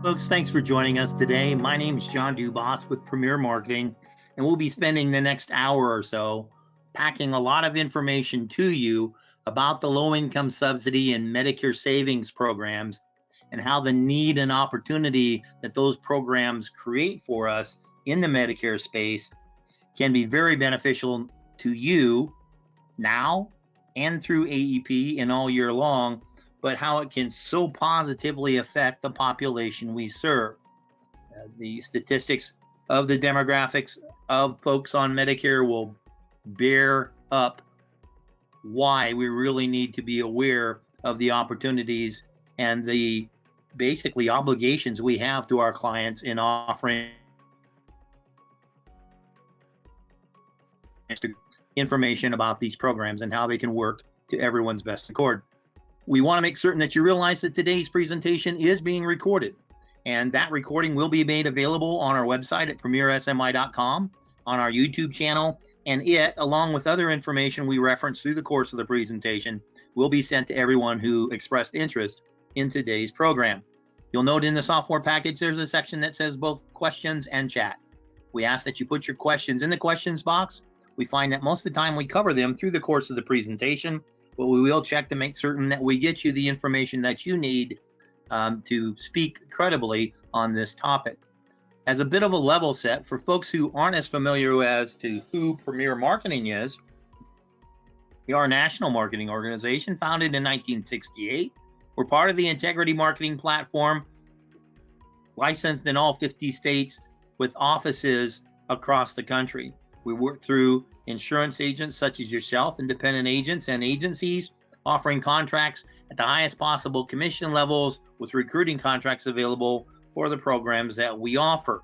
Folks, thanks for joining us today. My name is John Dubas with Premier Marketing, and we'll be spending the next hour or so packing a lot of information to you about the low income subsidy and Medicare savings programs and how the need and opportunity that those programs create for us in the Medicare space can be very beneficial to you now and through AEP and all year long, but how it can so positively affect the population we serve. The statistics of the demographics of folks on Medicare will bear up why we really need to be aware of the opportunities and the basically obligations we have to our clients in offering information about these programs and how they can work to everyone's best accord. We want to make certain that you realize that today's presentation is being recorded, and that recording will be made available on our website at premiersmi.com, on our YouTube channel, and it, along with other information we reference through the course of the presentation, will be sent to everyone who expressed interest in today's program. You'll note in the software package there's a section that says both questions and chat. We ask that you put your questions in the questions box. We find that most of the time we cover them through the course of the presentation, but we will check to make certain that we get you the information that you need to speak credibly on this topic. As a bit of a level set for folks who aren't as familiar as to who Premier Marketing is, we are a national marketing organization founded in 1968. We're part of the Integrity Marketing Platform, licensed in all 50 states with offices across the country. We work through insurance agents such as yourself, independent agents and agencies, offering contracts at the highest possible commission levels with recruiting contracts available for the programs that we offer.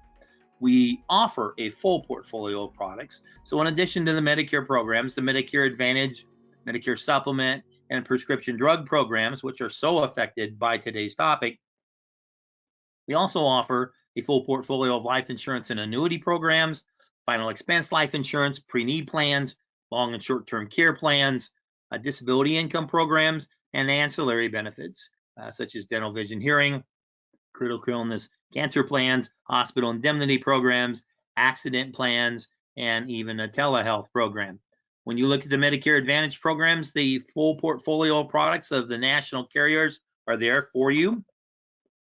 We offer a full portfolio of products. So in addition to the Medicare programs, the Medicare Advantage, Medicare Supplement, and prescription drug programs, which are so affected by today's topic, we also offer a full portfolio of life insurance and annuity programs, final expense life insurance, pre-need plans, long and short-term care plans, disability income programs, and ancillary benefits, such as dental, vision, hearing, critical illness, cancer plans, hospital indemnity programs, accident plans, and even a telehealth program. When you look at the Medicare Advantage programs, the full portfolio of products of the national carriers are there for you,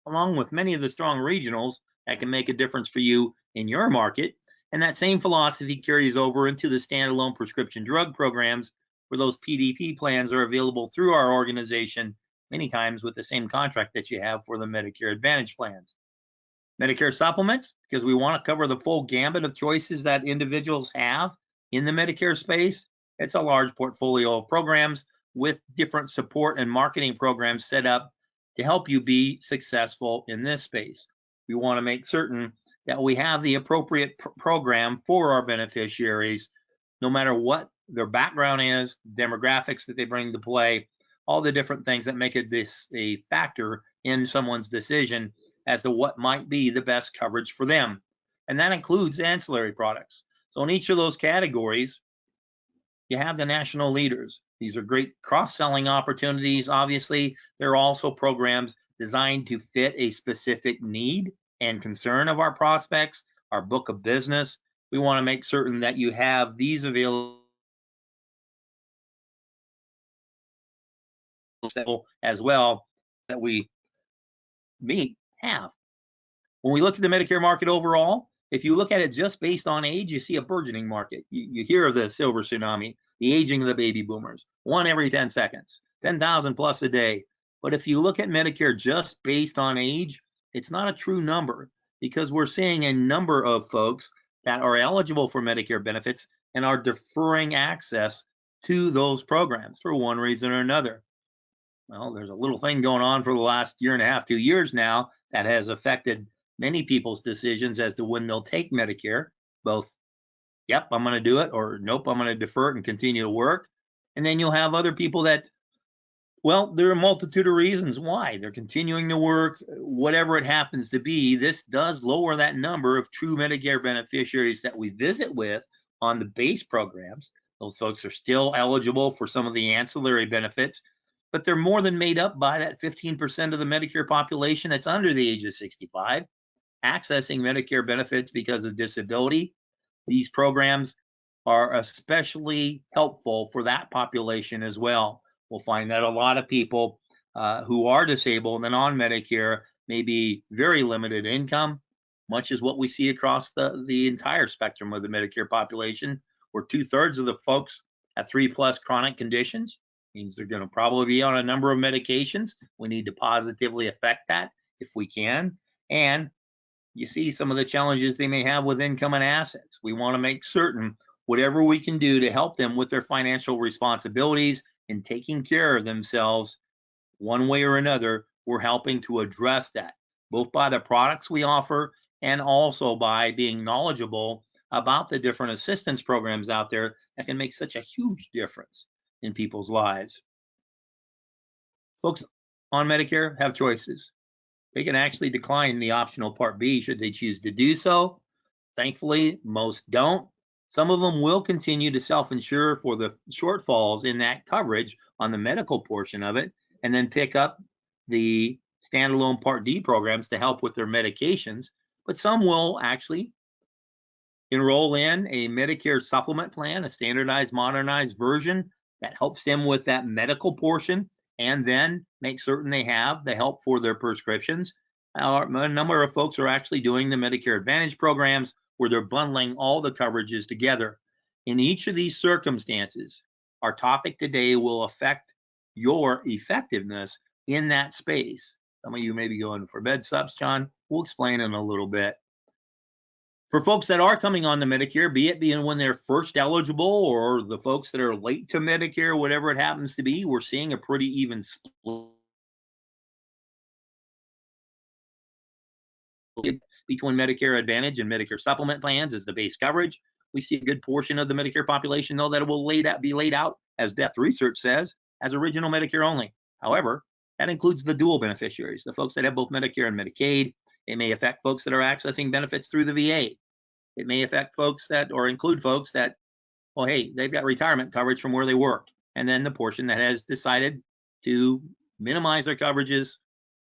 along with many of the strong regionals that can make a difference for you in your market. And that same philosophy carries over into the standalone prescription drug programs, where those PDP plans are available through our organization, many times with the same contract that you have for the Medicare Advantage plans. Medicare supplements, because we want to cover the full gambit of choices that individuals have in the Medicare space. It's a large portfolio of programs with different support and marketing programs set up to help you be successful in this space. We want to make certain that we have the appropriate program for our beneficiaries, no matter what their background is, demographics that they bring to play, all the different things that make it a factor in someone's decision as to what might be the best coverage for them. And that includes ancillary products. So in each of those categories, you have the national leaders. These are great cross-selling opportunities. Obviously, there are also programs designed to fit a specific need and concern of our prospects, our book of business. We want to make certain that you have these available as well that we have. When we look at the Medicare market overall, if you look at it just based on age, you see a burgeoning market. You hear of the silver tsunami, the aging of the baby boomers, 1 every 10 seconds, 10,000 plus a day. But if you look at Medicare just based on age, it's not a true number, because we're seeing a number of folks that are eligible for Medicare benefits and are deferring access to those programs for one reason or another. Well, there's a little thing going on for the last year and a half, 2 years now, that has affected many people's decisions as to when they'll take Medicare, both, yep, I'm going to do it, or nope, I'm going to defer it and continue to work. And then you'll have other people that, well, there are a multitude of reasons why they're continuing to work, whatever it happens to be. This does lower that number of true Medicare beneficiaries that we visit with on the base programs. Those folks are still eligible for some of the ancillary benefits. but they're more than made up by that 15% of the Medicare population that's under the age of 65, accessing Medicare benefits because of disability. These programs are especially helpful for that population as well. We'll find that a lot of people who are disabled and on Medicare may be very limited income, much as what we see across the entire spectrum of the Medicare population, where 2/3 of the folks have 3+ chronic conditions. Means they're going to probably be on a number of medications. We need to positively affect that if we can. And you see some of the challenges they may have with income and assets. We want to make certain whatever we can do to help them with their financial responsibilities and taking care of themselves one way or another, we're helping to address that, both by the products we offer and also by being knowledgeable about the different assistance programs out there that can make such a huge difference in people's lives. Folks on Medicare have choices. They can actually decline the optional Part B should they choose to do so. Thankfully, most don't. Some of them will continue to self-insure for the shortfalls in that coverage on the medical portion of it, and then pick up the standalone Part D programs to help with their medications. But some will actually enroll in a Medicare supplement plan, a standardized, modernized version that helps them with that medical portion, and then make certain they have the help for their prescriptions. A number of folks are actually doing the Medicare Advantage programs where they're bundling all the coverages together. In each of these circumstances, our topic today will affect your effectiveness in that space. Some of you may be going for med subs, John. We'll explain in a little bit. For folks that are coming on to Medicare, be it being when they're first eligible or the folks that are late to Medicare, whatever it happens to be, we're seeing a pretty even split between Medicare Advantage and Medicare Supplement plans as the base coverage. We see a good portion of the Medicare population, though, that will be laid out, as Death Research says, as original Medicare only. However, that includes the dual beneficiaries, the folks that have both Medicare and Medicaid. It may affect folks that are accessing benefits through the VA. It may affect folks that, or include folks that, well, hey, they've got retirement coverage from where they worked. And then the portion that has decided to minimize their coverages,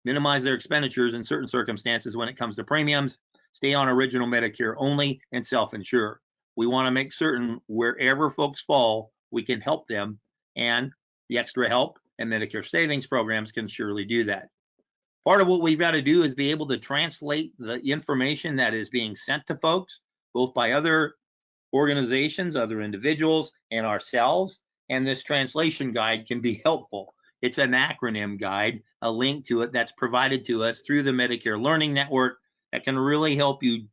minimize their expenditures in certain circumstances when it comes to premiums, stay on original Medicare only, and self-insure. We want to make certain wherever folks fall, we can help them, and the extra help and Medicare savings programs can surely do that. Part of what we've got to do is be able to translate the information that is being sent to folks, both by other organizations, other individuals, and ourselves. And this translation guide can be helpful. It's an acronym guide, a link to it that's provided to us through the Medicare Learning Network that can really help you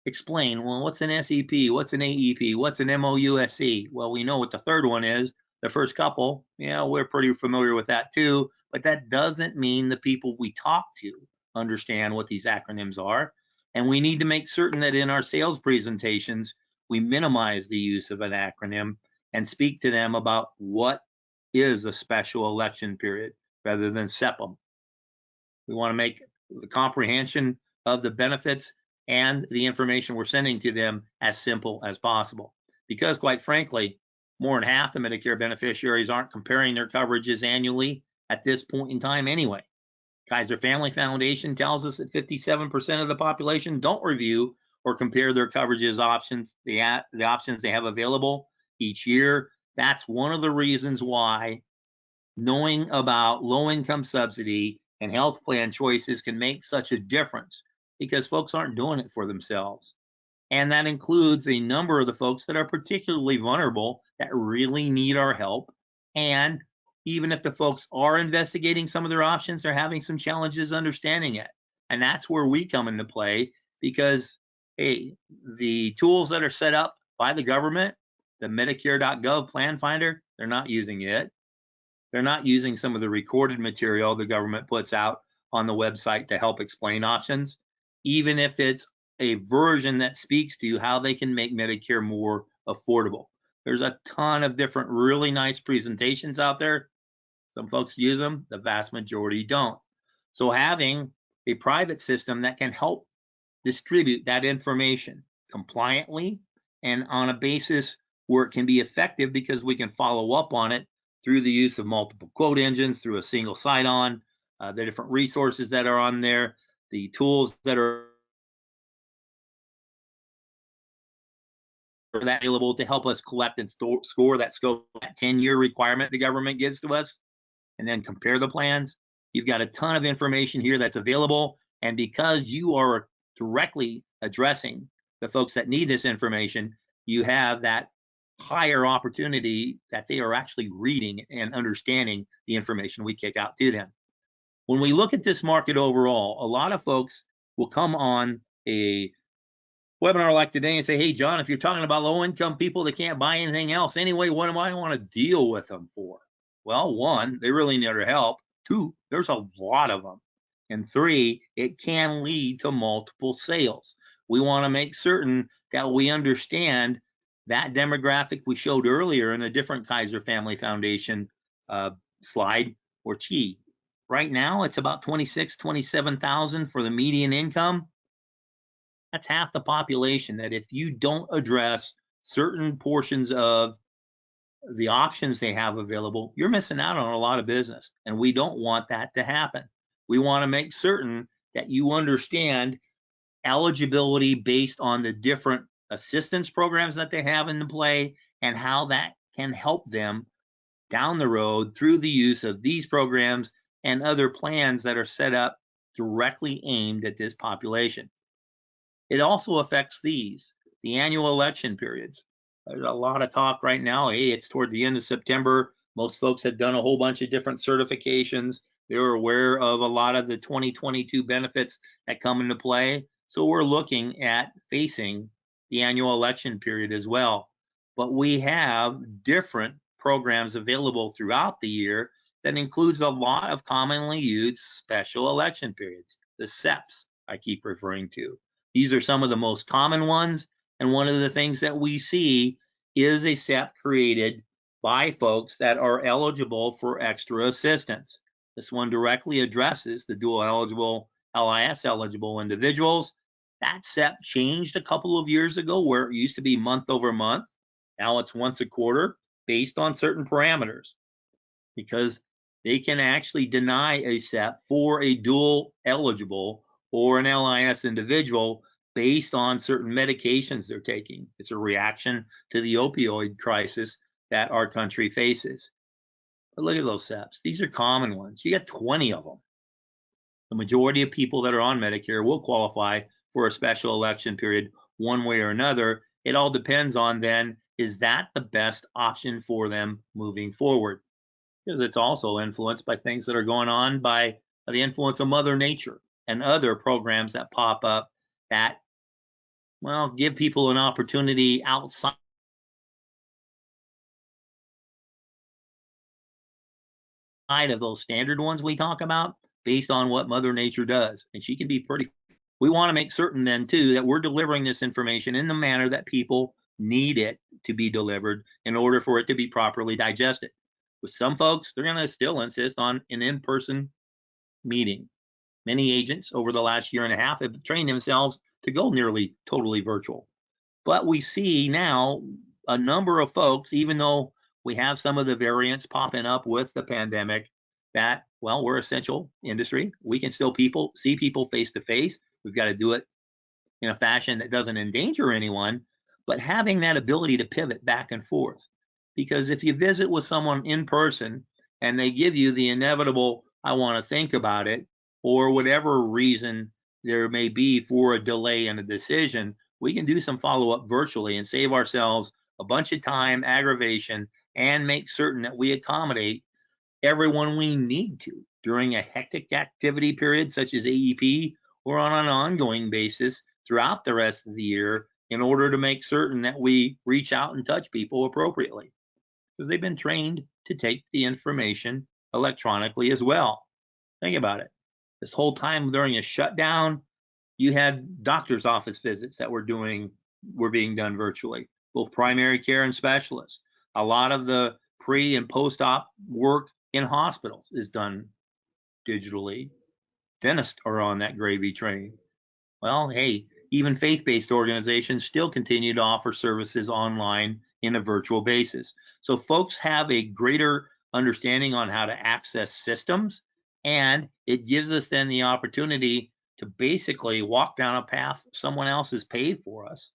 explain, well, what's an SEP? What's an AEP? What's an MOUSC? Well, we know what the third one is. The first couple, yeah, we're pretty familiar with that too, but that doesn't mean the people we talk to understand what these acronyms are. And we need to make certain that in our sales presentations, we minimize the use of an acronym and speak to them about what is a special election period rather than SEPM. We want to make the comprehension of the benefits and the information we're sending to them as simple as possible. Because quite frankly, more than half the Medicare beneficiaries aren't comparing their coverages annually at this point in time anyway. Kaiser Family Foundation tells us that 57% of the population don't review or compare their coverages options, the options they have available each year. That's one of the reasons why knowing about low income subsidy and health plan choices can make such a difference, because folks aren't doing it for themselves. And that includes a number of the folks that are particularly vulnerable that really need our help. And even if the folks are investigating some of their options, they're having some challenges understanding it. And that's where we come into play, because, hey, the tools that are set up by the government, the Medicare.gov plan finder, they're not using it. They're not using some of the recorded material the government puts out on the website to help explain options, even if it's a version that speaks to how they can make Medicare more affordable. There's a ton of different really nice presentations out there. Some folks use them, the vast majority don't. So having a private system that can help distribute that information compliantly and on a basis where it can be effective, because we can follow up on it through the use of multiple quote engines, through a single sign-on, the different resources that are on there, the tools that are available to help us collect and score that scope, that 10-year requirement the government gives to us, and then compare the plans. You've got a ton of information here that's available. And because you are directly addressing the folks that need this information, you have that higher opportunity that they are actually reading and understanding the information we kick out to them. When we look at this market overall, a lot of folks will come on a webinar like today and say, hey, John, if you're talking about low income people that can't buy anything else anyway, what do I want to deal with them for? Well, one, they really need our help. Two, there's a lot of them. And three, it can lead to multiple sales. We want to make certain that we understand that demographic we showed earlier in a different Kaiser Family Foundation slide or key. Right now, it's about 27,000 for the median income. That's half the population that if you don't address certain portions of the options they have available, you're missing out on a lot of business. And we don't want that to happen. We want to make certain that you understand eligibility based on the different assistance programs that they have in play and how that can help them down the road through the use of these programs and other plans that are set up directly aimed at this population. It also affects the annual election periods. There's a lot of talk right now. Hey, it's toward the end of September. Most folks have done a whole bunch of different certifications. They're aware of a lot of the 2022 benefits that come into play. So we're looking at facing the annual election period as well. But we have different programs available throughout the year that includes a lot of commonly used special election periods, the SEPs I keep referring to. These are some of the most common ones. And one of the things that we see is a SEP created by folks that are eligible for extra assistance. This one directly addresses the dual eligible, LIS eligible individuals. That SEP changed a couple of years ago where it used to be month over month. Now it's once a quarter based on certain parameters because they can actually deny a SEP for a dual eligible or an LIS individual based on certain medications they're taking. It's a reaction to the opioid crisis that our country faces. But look at those SEPs. These are common ones. You got 20 of them. The majority of people that are on Medicare will qualify for a special election period one way or another. It all depends on then, is that the best option for them moving forward? Because it's also influenced by things that are going on by the influence of Mother Nature and other programs that pop up that, well, give people an opportunity outside of those standard ones we talk about based on what Mother Nature does. And she can be pretty. We want to make certain then, too, that we're delivering this information in the manner that people need it to be delivered in order for it to be properly digested. With some folks, they're going to still insist on an in-person meeting. Many agents over the last year and a half have trained themselves to go nearly totally virtual. But we see now a number of folks, even though we have some of the variants popping up with the pandemic, that, well, we're essential industry. We can still see people face to face. We've got to do it in a fashion that doesn't endanger anyone, but having that ability to pivot back and forth. Because if you visit with someone in person and they give you the inevitable, I want to think about it, or whatever reason there may be for a delay in a decision, we can do some follow-up virtually and save ourselves a bunch of time, aggravation, and make certain that we accommodate everyone we need to during a hectic activity period such as AEP or on an ongoing basis throughout the rest of the year in order to make certain that we reach out and touch people appropriately because they've been trained to take the information electronically as well. Think about it. This whole time during a shutdown, you had doctor's office visits that were being done virtually, both primary care and specialists. A lot of the pre and post-op work in hospitals is done digitally. Dentists are on that gravy train. Well, hey, even faith-based organizations still continue to offer services online in a virtual basis. So folks have a greater understanding on how to access systems, and it gives us then the opportunity to basically walk down a path someone else has paved for us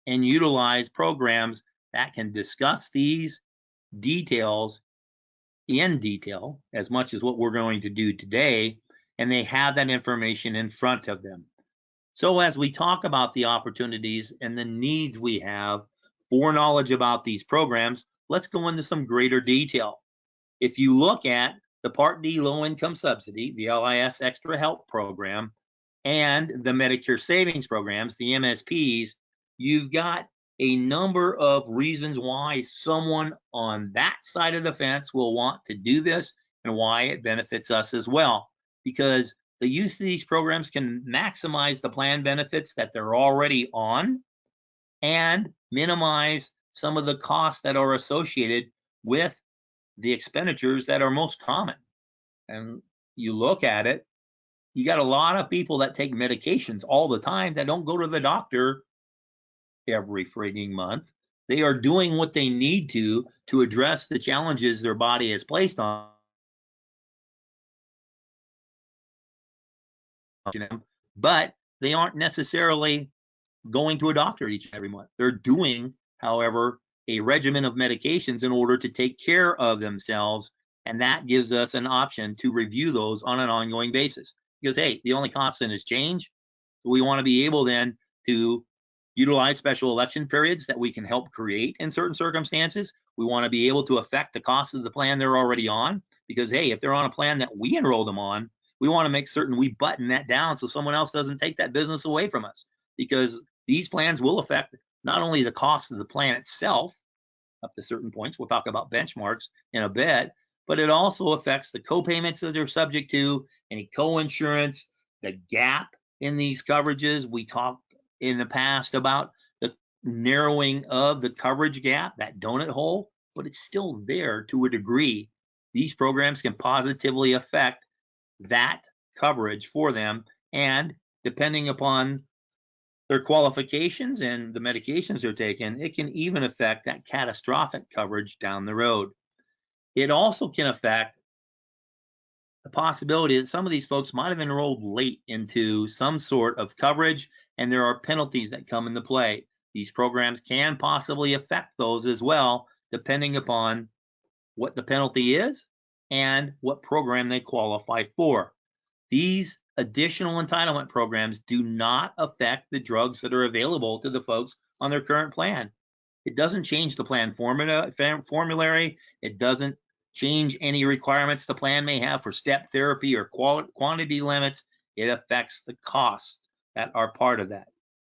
and utilize programs that can discuss these details in detail as much as what we're going to do today, and they have that information in front of them. So as we talk about the opportunities and the needs we have for knowledge about these programs, let's go into some greater detail. If you look at the Part D low income subsidy, the LIS extra help program, and the Medicare savings programs, the MSPs, you've got a number of reasons why someone on that side of the fence will want to do this and why it benefits us as well. Because the use of these programs can maximize the plan benefits that they're already on and minimize some of the costs that are associated with the expenditures that are most common. And you look at it, you got a lot of people that take medications all the time that don't go to the doctor every frigging month. They are doing what they need to address the challenges their body has placed on them, but they aren't necessarily going to a doctor each and every month. They're doing, however, a regimen of medications in order to take care of themselves, and that gives us an option to review those on an ongoing basis. Because hey, the only constant is change. We want to be able then to utilize special election periods that we can help create in certain circumstances. We want to be able to affect the cost of the plan they're already on, because hey, if they're on a plan that we enroll them on, we want to make certain we button that down so someone else doesn't take that business away from us, because these plans will affect not only the cost of the plan itself up to certain points, we'll talk about benchmarks in a bit, but it also affects the co-payments that they're subject to, any co-insurance, the gap in these coverages. We talked in the past about the narrowing of the coverage gap, that donut hole, but it's still there to a degree. These programs can positively affect that coverage for them, and depending upon their qualifications and the medications they're taking, it can even affect that catastrophic coverage down the road. It also can affect the possibility that some of these folks might have enrolled late into some sort of coverage, and there are penalties that come into play. These programs can possibly affect those as well, depending upon what the penalty is and what program they qualify for. These additional entitlement programs do not affect the drugs that are available to the folks on their current plan. It doesn't change the plan formulary. It doesn't change any requirements the plan may have for step therapy or quantity limits. It affects the costs that are part of that.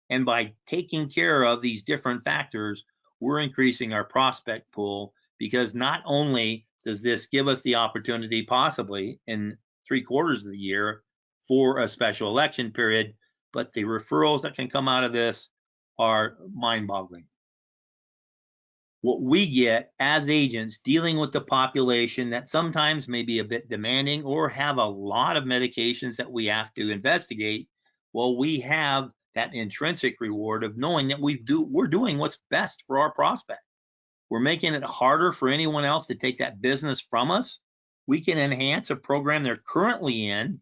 And by taking care of these different factors, we're increasing our prospect pool, because not only does this give us the opportunity possibly in 3/4 of the year for a special election period, but the referrals that can come out of this are mind-boggling. What we get as agents dealing with the population that sometimes may be a bit demanding or have a lot of medications that we have to investigate, well, we have that intrinsic reward of knowing that we're doing what's best for our prospect. We're making it harder for anyone else to take that business from us. We can enhance a program they're currently in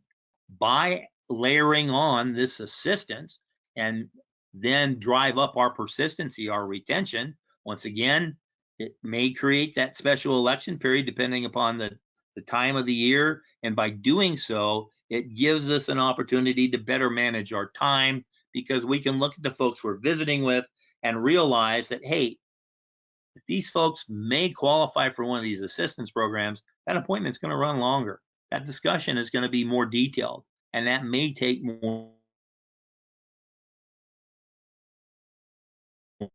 by layering on this assistance, and then drive up our persistency, our retention. Once again, it may create that special election period depending upon the time of the year. And by doing so, it gives us an opportunity to better manage our time, because we can look at the folks we're visiting with and realize that, hey, if these folks may qualify for one of these assistance programs, that appointment's going to run longer. That discussion is going to be more detailed, and that may take more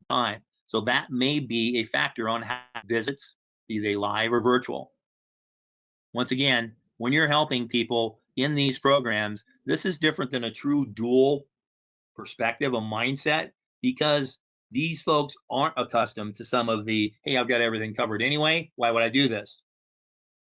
time. So that may be a factor on how visits, be they live or virtual. Once again, when you're helping people in these programs, this is different than a true dual perspective, a mindset, because these folks aren't accustomed to some of the, hey, I've got everything covered anyway, why would I do this?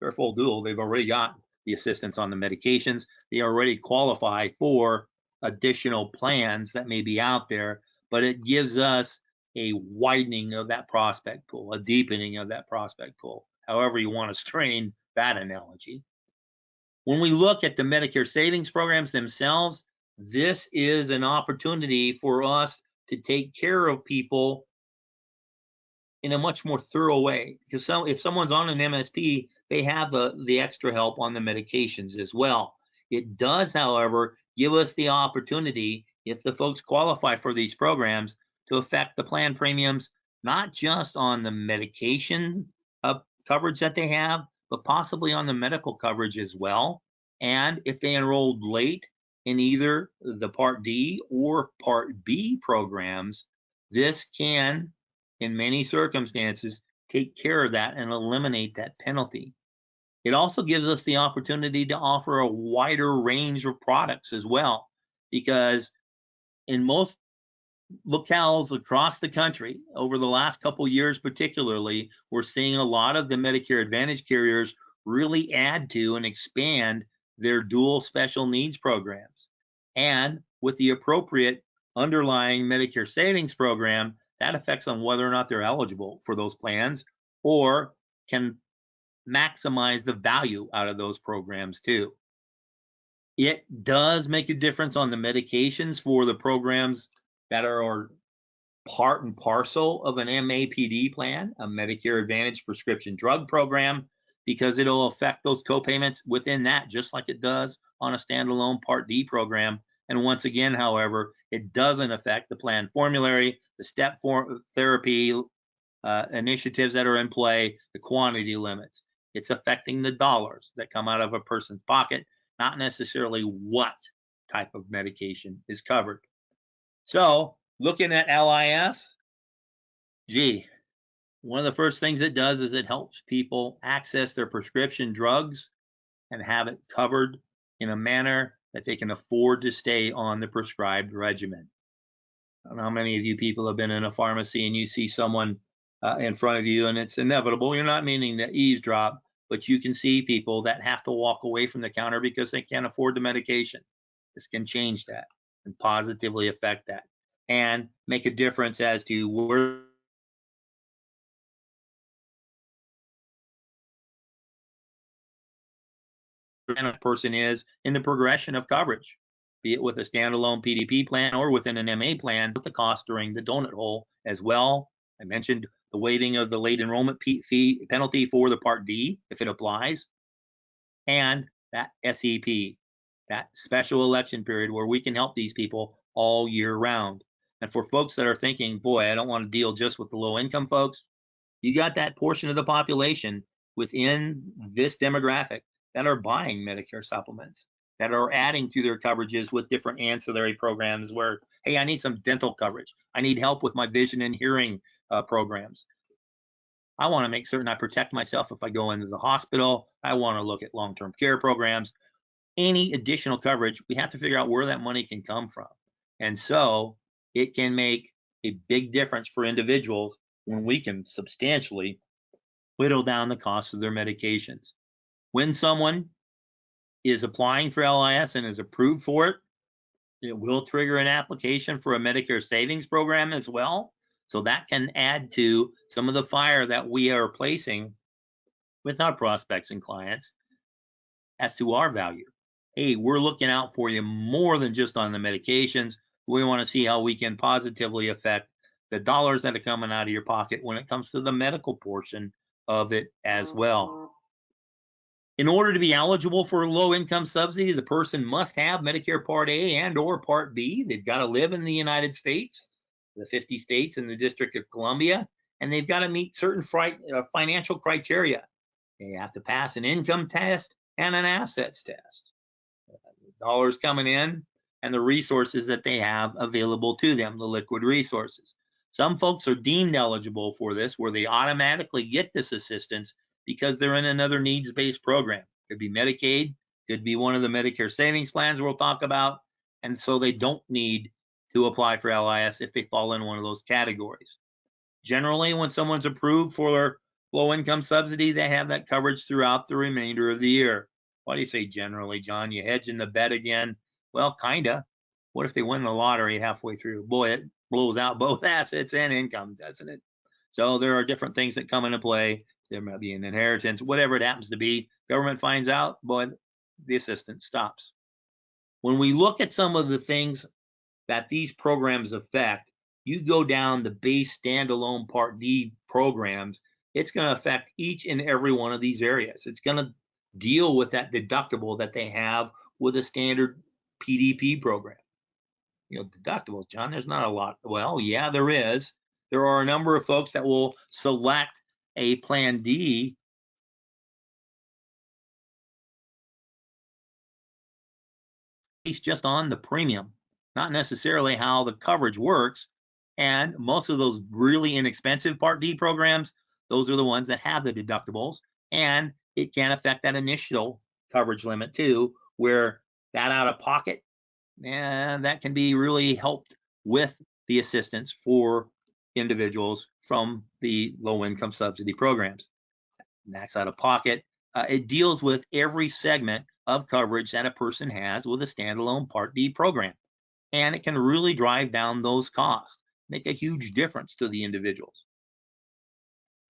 They're full dual. They've already got the assistance on the medications. They already qualify for additional plans that may be out there, but it gives us a widening of that prospect pool, a deepening of that prospect pool. however you want to strain that analogy. When we look at the Medicare savings programs themselves, this is an opportunity for us to take care of people in a much more thorough way. Because if someone's on an MSP, they have the extra help on the medications as well. It does, however, give us the opportunity, if the folks qualify for these programs, to affect the plan premiums, not just on the medication coverage that they have, but possibly on the medical coverage as well. And if they enrolled late in either the Part D or Part B programs, this can, in many circumstances, take care of that and eliminate that penalty. It also gives us the opportunity to offer a wider range of products as well, because in most locales across the country, over the last couple years particularly, we're seeing a lot of the Medicare Advantage carriers really add to and expand their dual special needs programs. And with the appropriate underlying Medicare savings program, that affects on whether or not they're eligible for those plans or can maximize the value out of those programs too. It does make a difference on the medications for the programs that are part and parcel of an MAPD plan, a Medicare Advantage prescription drug program, because it'll affect those copayments within that, just like it does on a standalone Part D program. And once again, however, it doesn't affect the plan formulary, the step therapy initiatives that are in play, the quantity limits. It's affecting the dollars that come out of a person's pocket, not necessarily what type of medication is covered. So looking at LIS, one of the first things it does is it helps people access their prescription drugs and have it covered in a manner that they can afford to stay on the prescribed regimen. I don't know how many of you people have been in a pharmacy and you see someone in front of you, and it's inevitable. You're not meaning to eavesdrop, but you can see people that have to walk away from the counter because they can't afford the medication. This can change that and positively affect that and make a difference as to where a person is in the progression of coverage, be it with a standalone PDP plan or within an MA plan, with the cost during the donut hole as well. I mentioned the waiving of the late enrollment fee penalty for the Part D if it applies, and that SEP, that special election period where we can help these people all year round. And for folks that are thinking, boy, I don't want to deal just with the low income folks, you got that portion of the population within this demographic that are buying Medicare supplements, that are adding to their coverages with different ancillary programs where, hey, I need some dental coverage. I need help with my vision and hearing programs. I want to make certain I protect myself if I go into the hospital. I want to look at long-term care programs. Any additional coverage, we have to figure out where that money can come from. And so it can make a big difference for individuals when we can substantially whittle down the cost of their medications. When someone is applying for LIS and is approved for it, it will trigger an application for a Medicare savings program as well. So that can add to some of the fire that we are placing with our prospects and clients as to our value. Hey, we're looking out for you more than just on the medications. We want to see how we can positively affect the dollars that are coming out of your pocket when it comes to the medical portion of it as well. In order to be eligible for a low income subsidy, the person must have Medicare Part A and or Part B. They've got to live in the United States, the 50 states and the District of Columbia, and they've got to meet certain financial criteria. They have to pass an income test and an assets test. Dollars coming in and the resources that they have available to them, the liquid resources. Some folks are deemed eligible for this, where they automatically get this assistance because they're in another needs-based program. Could be Medicaid, could be one of the Medicare savings plans we'll talk about, and so they don't need to apply for LIS if they fall in one of those categories. Generally, when someone's approved for low-income subsidy, they have that coverage throughout the remainder of the year. Why do you say generally, John? You hedging the bet again? Well, kinda. What if they win the lottery halfway through? Boy, it blows out both assets and income, doesn't it? So there are different things that come into play There might be an inheritance, whatever it happens to be. Government finds out, boy, the assistance stops. When we look at some of the things that these programs affect, you go down the base standalone Part D programs, it's going to affect each and every one of these areas. It's going to deal with that deductible that they have with a standard PDP program. You know, deductibles, John, there's not a lot. Well, yeah, there is. There are a number of folks that will select a Plan D based just on the premium, not necessarily how the coverage works. And most of those really inexpensive Part D programs, those are the ones that have the deductibles, and it can affect that initial coverage limit too, where that out of pocket, and that can be really helped with the assistance for individuals from the low income subsidy programs. That's out of pocket. It deals with every segment of coverage that a person has with a standalone Part D program. And it can really drive down those costs, make a huge difference to the individuals.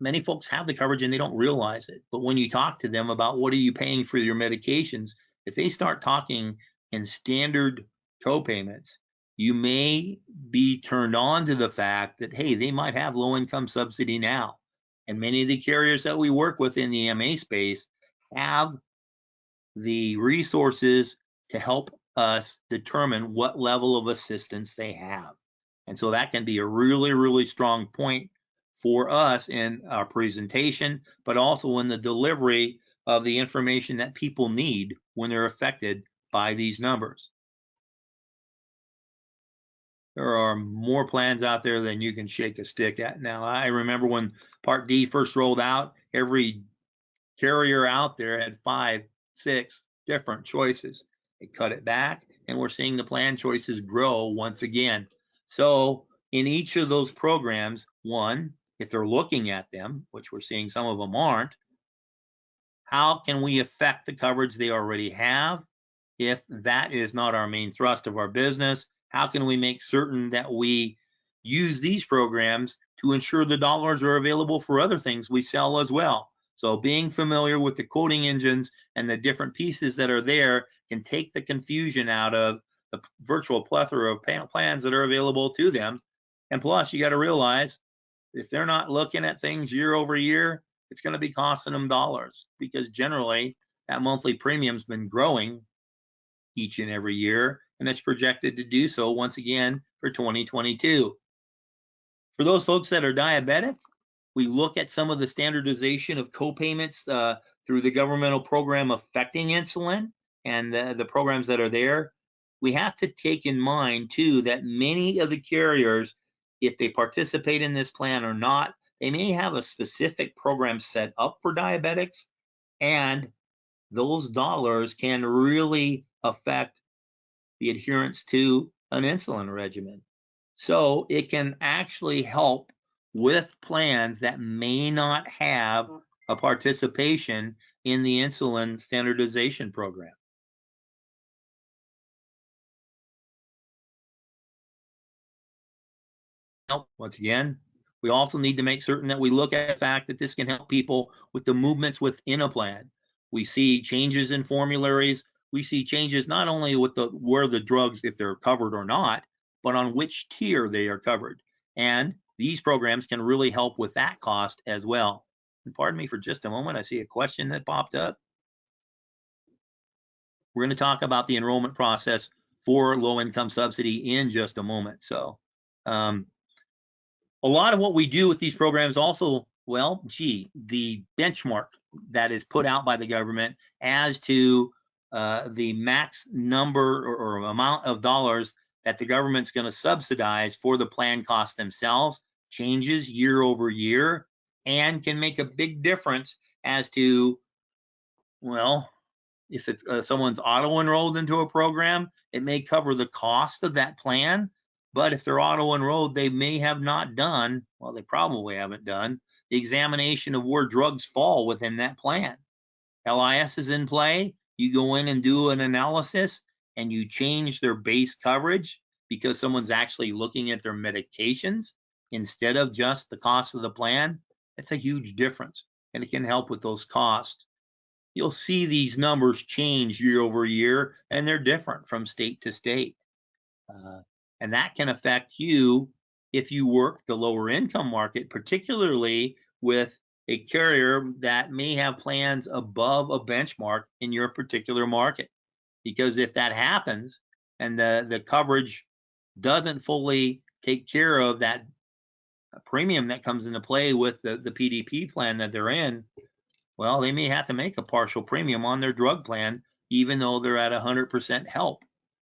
Many folks have the coverage and they don't realize it. But when you talk to them about what are you paying for your medications, if they start talking in standard co-payments, you may be turned on to the fact that, hey, they might have low income subsidy now. And many of the carriers that we work with in the MA space have the resources to help us determine what level of assistance they have. And so that can be a really, really strong point for us in our presentation, but also in the delivery of the information that people need when they're affected by these numbers. There are more plans out there than you can shake a stick at. Now, I remember when Part D first rolled out, every carrier out there had 5, 6 different choices. They cut it back, and we're seeing the plan choices grow once again. So in each of those programs, one, if they're looking at them, which we're seeing some of them aren't, how can we affect the coverage they already have? If that is not our main thrust of our business, how can we make certain that we use these programs to ensure the dollars are available for other things we sell as well? So being familiar with the quoting engines and the different pieces that are there can take the confusion out of the virtual plethora of plans that are available to them. And plus, you got to realize if they're not looking at things year over year, it's going to be costing them dollars because generally that monthly premium's been growing each and every year, and it's projected to do so once again for 2022. For those folks that are diabetic, we look at some of the standardization of co-payments through the governmental program affecting insulin and the programs that are there. We have to take in mind too that many of the carriers, if they participate in this plan or not, they may have a specific program set up for diabetics, and those dollars can really affect the adherence to an insulin regimen. So it can actually help with plans that may not have a participation in the insulin standardization program. Once again, we also need to make certain that we look at the fact that this can help people with the movements within a plan. We see changes in formularies. We see changes not only with where the drugs, if they're covered or not, but on which tier they are covered. And these programs can really help with that cost as well. And pardon me for just a moment. I see a question that popped up. We're going to talk about the enrollment process for low income subsidy in just a moment. So a lot of what we do with these programs also, well, gee, the benchmark that is put out by the government as to the max number or amount of dollars that the government's going to subsidize for the plan costs themselves changes year over year and can make a big difference as to, well, if it's someone's auto enrolled into a program, it may cover the cost of that plan. But if they're auto enrolled, they may have not done, well, they probably haven't done the examination of where drugs fall within that plan. LIS is in play. You go in and do an analysis and you change their base coverage because someone's actually looking at their medications instead of just the cost of the plan. It's a huge difference. and it can help with those costs. You'll see these numbers change year over year, and they're different from state to state. Uh, and that can affect you if you work the lower income market, particularly with a carrier that may have plans above a benchmark in your particular market. Because if that happens and the coverage doesn't fully take care of that premium that comes into play with the PDP plan that they're in, well, they may have to make a partial premium on their drug plan, even though they're at 100% help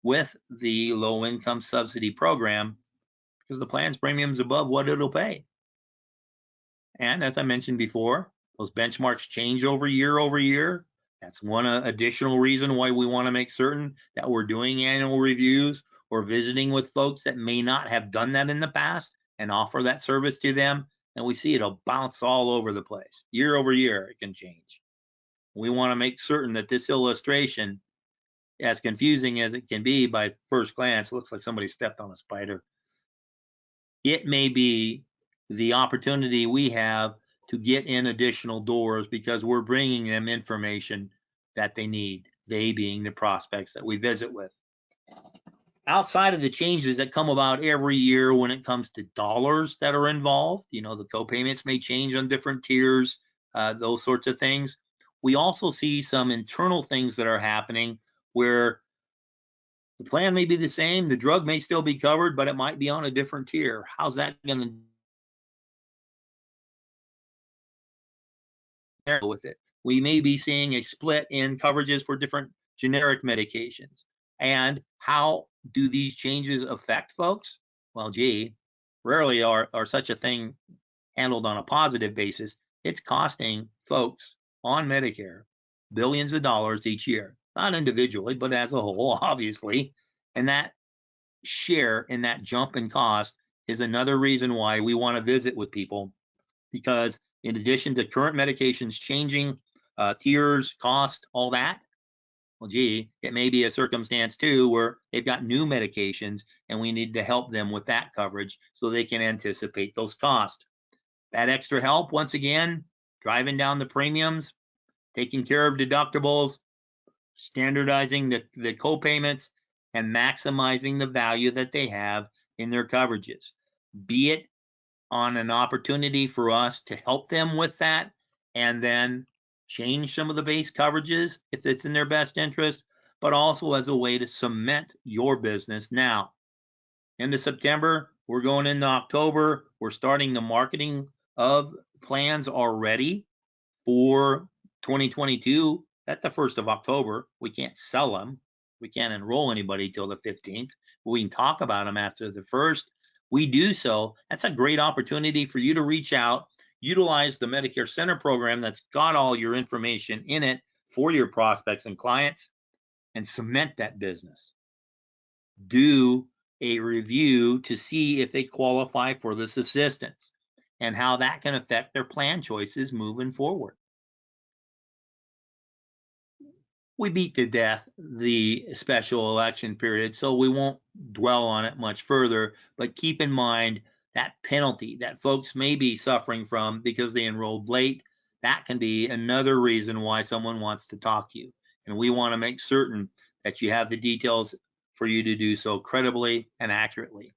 with the low income subsidy program, because the plan's premium's above what it'll pay. And as I mentioned before, those benchmarks change over year. That's one additional reason why we want to make certain that we're doing annual reviews or visiting with folks that may not have done that in the past and offer that service to them. And we see it'll bounce all over the place. Year over year, it can change. We want to make certain that this illustration, as confusing as it can be by first glance, looks like somebody stepped on a spider. It may be the opportunity we have to get in additional doors because we're bringing them information that they need, they being the prospects that we visit with. Outside of the changes that come about every year when it comes to dollars that are involved, the co-payments may change on different tiers, those sorts of things. We also see some internal things that are happening where the plan may be the same, the drug may still be covered, but it might be on a different tier. How's that going to with it? We may be seeing a split in coverages for different generic medications. And how do these changes affect folks? Well, gee, rarely are such a thing handled on a positive basis. It's costing folks on Medicare billions of dollars each year, not individually, but as a whole, obviously. And that share in that jump in cost is another reason why we want to visit with people, because in addition to current medications changing, tiers, cost, all that, well, gee, it may be a circumstance too where they've got new medications and we need to help them with that coverage so they can anticipate those costs. That extra help, once again, driving down the premiums, taking care of deductibles, standardizing the co-payments, and maximizing the value that they have in their coverages. Be it on an opportunity for us to help them with that and then change some of the base coverages if it's in their best interest, but also as a way to cement your business now. Into September, we're going into October, we're starting the marketing of plans already for 2022. At the 1st of October, we can't sell them. We can't enroll anybody till the 15th. We can talk about them after the 1st. We do so. That's a great opportunity for you to reach out, utilize the Medicare Center program that's got all your information in it for your prospects and clients, and cement that business. Do a review to see if they qualify for this assistance and how that can affect their plan choices moving forward. We beat to death the special election period, so we won't dwell on it much further. But keep in mind that penalty that folks may be suffering from because they enrolled late, that can be another reason why someone wants to talk to you. And we want to make certain that you have the details for you to do so credibly and accurately.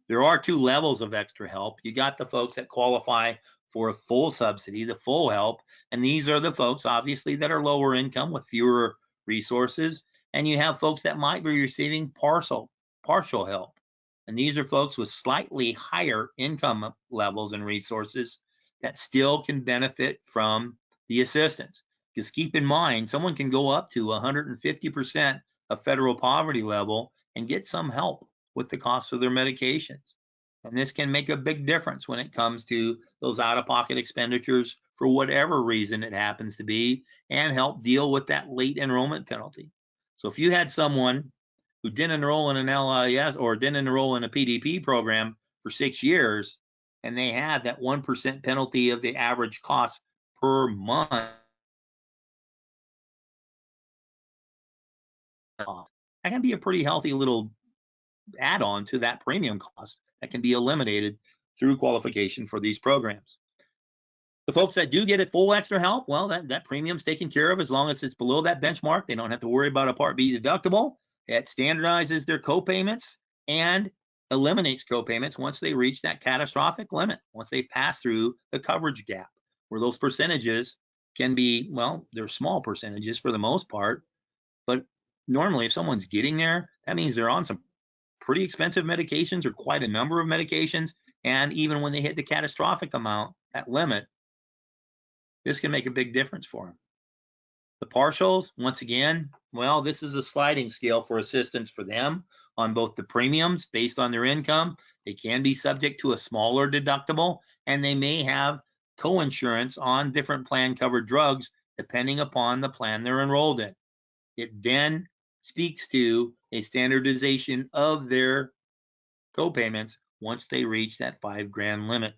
There are two levels of extra help. You got the folks that qualify for a full subsidy, the full help, and these are the folks obviously that are lower income with fewer resources, and you have folks that might be receiving partial help. And these are folks with slightly higher income levels and resources that still can benefit from the assistance. Because keep in mind, someone can go up to 150% of federal poverty level and get some help with the cost of their medications. And this can make a big difference when it comes to those out-of-pocket expenditures for whatever reason it happens to be, and help deal with that late enrollment penalty. So if you had someone who didn't enroll in an LIS or didn't enroll in a PDP program for 6 years, and they had that 1% penalty of the average cost per month, that can be a pretty healthy little add-on to that premium cost that can be eliminated through qualification for these programs. The folks that do get a full extra help, well, that premium's taken care of as long as it's below that benchmark. They don't have to worry about a Part B deductible. It standardizes their copayments and eliminates copayments once they reach that catastrophic limit, once they pass through the coverage gap, where those percentages can be, well, they're small percentages for the most part, but normally if someone's getting there, that means they're on some pretty expensive medications or quite a number of medications. And even when they hit the catastrophic amount, that limit, this can make a big difference for them. The partials, once again, well, this is a sliding scale for assistance for them on both the premiums based on their income. They can be subject to a smaller deductible, and they may have co-insurance on different plan covered drugs depending upon the plan they're enrolled in. It then speaks to a standardization of their co-payments once they reach that $5,000 limit.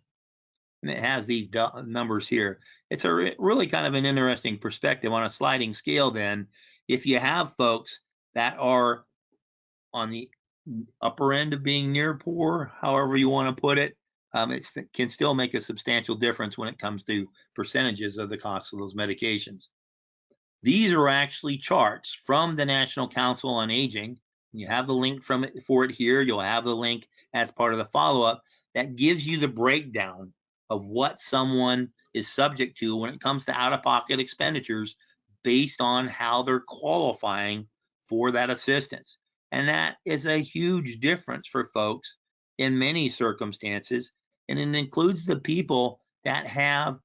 And it has these numbers here. It's a really kind of an interesting perspective on a sliding scale. Then, if you have folks that are on the upper end of being near poor, however you want to put it, it can still make a substantial difference when it comes to percentages of the cost of those medications. These are actually charts from the National Council on Aging. You have the link for it here. You'll have the link as part of the follow-up that gives you the breakdown of what someone is subject to when it comes to out-of-pocket expenditures based on how they're qualifying for that assistance. And that is a huge difference for folks in many circumstances. And it includes the people that have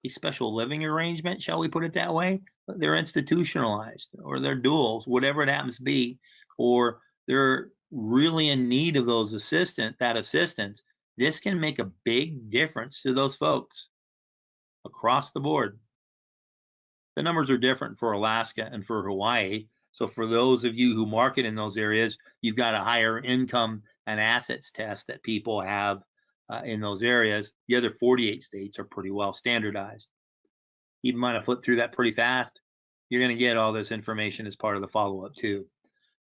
a special living arrangement, shall we put it that way? They're institutionalized or they're duals, whatever it happens to be, or they're really in need of that assistance. This can make a big difference to those folks across the board. The numbers are different for Alaska and for Hawaii. So for those of you who market in those areas, you've got a higher income and assets test that people have in those areas. The other 48 states are pretty well standardized. Keep in mind, I flipped through that pretty fast. You're going to get all this information as part of the follow-up too.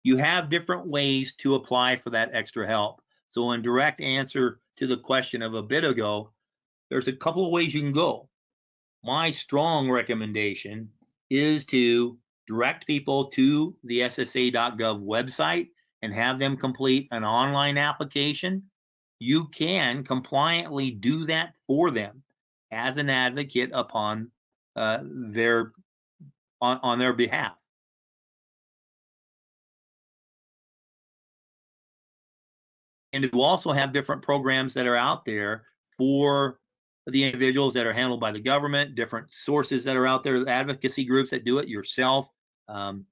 You have different ways to apply for that extra help. So in direct answer to the question of a bit ago, there's a couple of ways you can go. My strong recommendation is to direct people to the ssa.gov website and have them complete an online application. You can compliantly do that for them as an advocate upon on their behalf. And you also have different programs that are out there for the individuals that are handled by the government, different sources that are out there, advocacy groups that do it yourself, and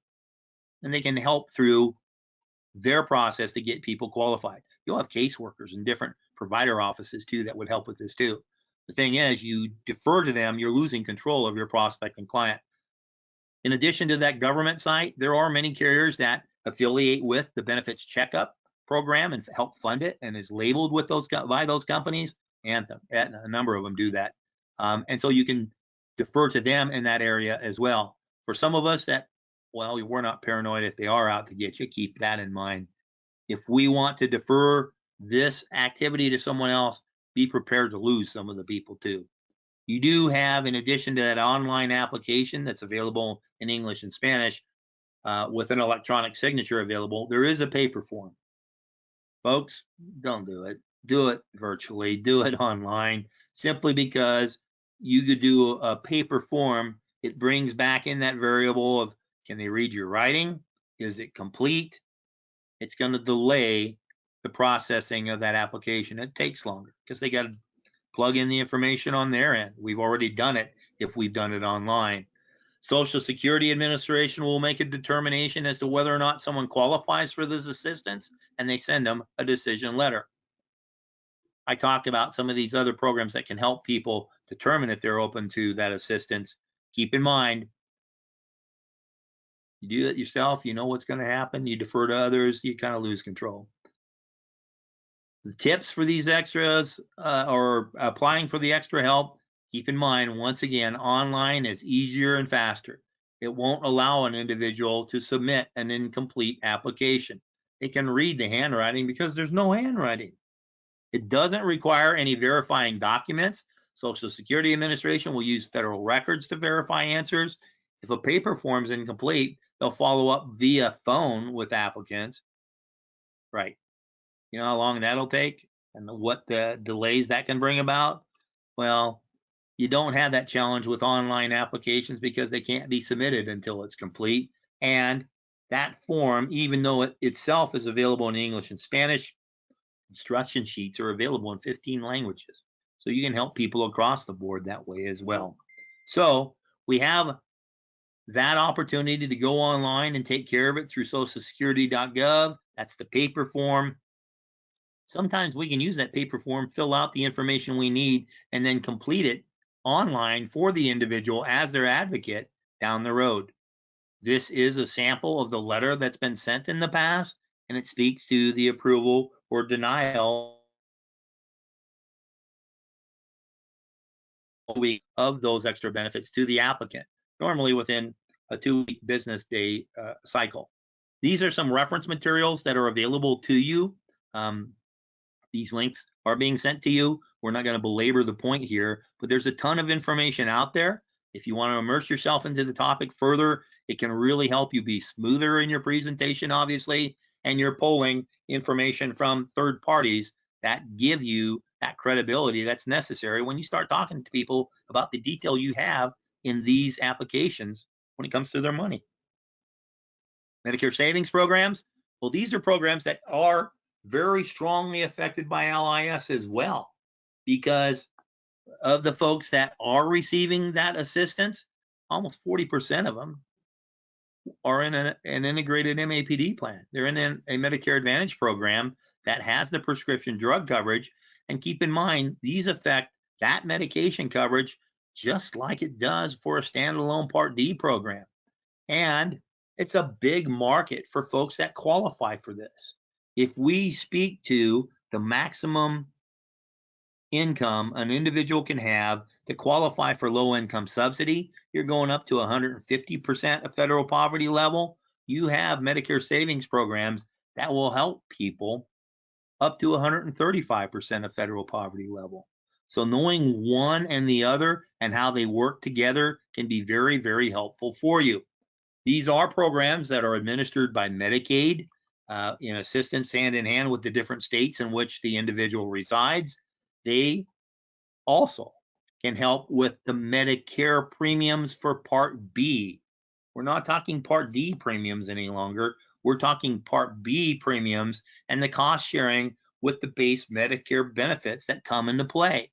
they can help through their process to get people qualified. You'll have caseworkers and different provider offices too that would help with this too. The thing is, you defer to them, you're losing control of your prospect and client. In addition to that government site, there are many carriers that affiliate with the benefits checkup program and help fund it and is labeled with those by those companies. Anthem, Aetna, a number of them do that. And so you can defer to them in that area as well. For some of us that, well, we're not paranoid if they are out to get you, keep that in mind. If we want to defer this activity to someone else, be prepared to lose some of the people too. You do have, in addition to that online application that's available in English and Spanish with an electronic signature available, there is a paper form. Folks, don't do it. Do it virtually, do it online, simply because you could do a paper form. It brings back in that variable of, can they read your writing? Is it complete? It's going to delay the processing of that application. It takes longer because they got to plug in the information on their end. We've already done it if we've done it online. Social Security Administration will make a determination as to whether or not someone qualifies for this assistance, and they send them a decision letter. I talked about some of these other programs that can help people determine if they're open to that assistance. Keep in mind, you do it yourself, you know what's going to happen. You defer to others, you kind of lose control. The tips for these extras or applying for the extra help, keep in mind, once again, online is easier and faster. It won't allow an individual to submit an incomplete application. They can read the handwriting because there's no handwriting. It doesn't require any verifying documents. Social Security Administration will use federal records to verify answers. If a paper form is incomplete, they'll follow up via phone with applicants. Right. You know how long that'll take and what the delays that can bring about? Well, you don't have that challenge with online applications because they can't be submitted until it's complete. And that form, even though it itself is available in English and Spanish, instruction sheets are available in 15 languages. So you can help people across the board that way as well. So we have that opportunity to go online and take care of it through socialsecurity.gov. That's the paper form. Sometimes we can use that paper form, fill out the information we need, and then complete it online for the individual as their advocate down the road. This is a sample of the letter that's been sent in the past, and it speaks to the approval or denial of those extra benefits to the applicant, normally within a 2-week business day cycle. These are some reference materials that are available to you. These links are being sent to you. We're not going to belabor the point here, but there's a ton of information out there. If you want to immerse yourself into the topic further, it can really help you be smoother in your presentation, obviously, and you're pulling information from third parties that give you that credibility that's necessary when you start talking to people about the detail you have in these applications when it comes to their money. Medicare savings programs. Well, these are programs that are very strongly affected by LIS as well, because of the folks that are receiving that assistance, almost 40% of them are in an integrated MAPD plan. They're in a Medicare Advantage program that has the prescription drug coverage. And keep in mind, these affect that medication coverage just like it does for a standalone Part D program. And it's a big market for folks that qualify for this. If we speak to the maximum income an individual can have to qualify for low income subsidy, you're going up to 150% of federal poverty level. You have Medicare savings programs that will help people up to 135% of federal poverty level. So knowing one and the other and how they work together can be very, very helpful for you. These are programs that are administered by Medicaid in assistance hand in hand with the different states in which the individual resides. They also can help with the Medicare premiums for Part B. We're not talking Part D premiums any longer. We're talking Part B premiums and the cost sharing with the base Medicare benefits that come into play.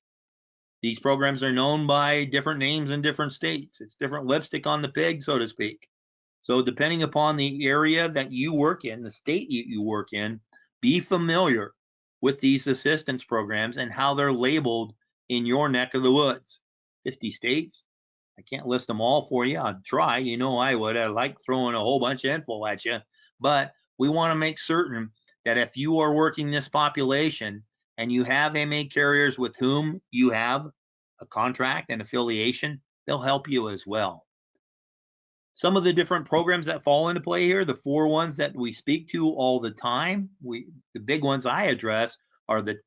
These programs are known by different names in different states. It's different lipstick on the pig, so to speak. So depending upon the area that you work in, the state you work in, be familiar with these assistance programs and how they're labeled in your neck of the woods. 50 states. I can't list them all for you. I'd try. You know I would. I like throwing a whole bunch of info at you. But we want to make certain that if you are working this population and you have MA carriers with whom you have a contract and affiliation, they'll help you as well. Some of the different programs that fall into play here, the 4 ones that we speak to all the time, the big ones I address are the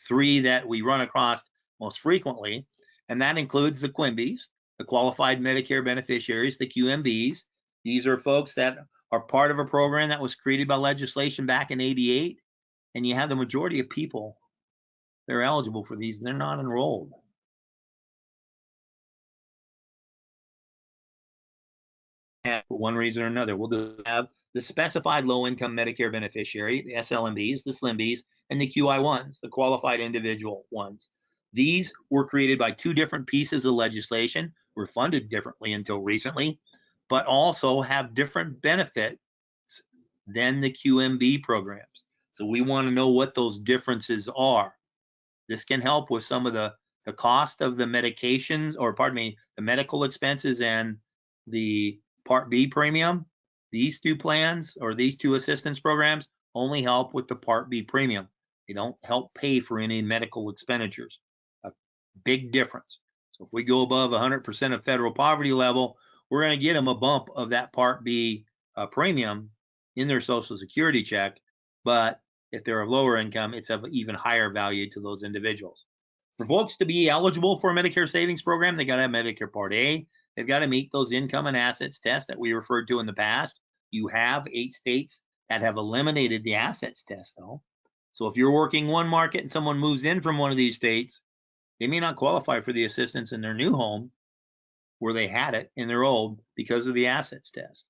3 that we run across most frequently, and that includes the QMBs, the qualified Medicare beneficiaries, the QMBs. These are folks that are part of a program that was created by legislation back in '88, and you have the majority of people that are eligible for these, and they're not enrolled. For one reason or another. We'll have the specified low-income Medicare beneficiary, the SLMBs, the SLIMBs, and the QI1s, the qualified individual ones. These were created by 2 different pieces of legislation, were funded differently until recently, but also have different benefits than the QMB programs. So we want to know what those differences are. This can help with some of the cost of the medications, or pardon me, the medical expenses and the Part B premium. These 2 plans or these 2 assistance programs only help with the Part B premium. They don't help pay for any medical expenditures. A big difference. So if we go above 100% of federal poverty level, we're going to get them a bump of that Part B premium in their Social Security check. But if they're of lower income, it's of even higher value to those individuals. For folks to be eligible for a Medicare savings program, they got to have Medicare Part A. They've got to meet those income and assets tests that we referred to in the past. You have 8 states that have eliminated the assets test, though. So if you're working one market and someone moves in from one of these states, they may not qualify for the assistance in their new home where they had it in their old because of the assets test.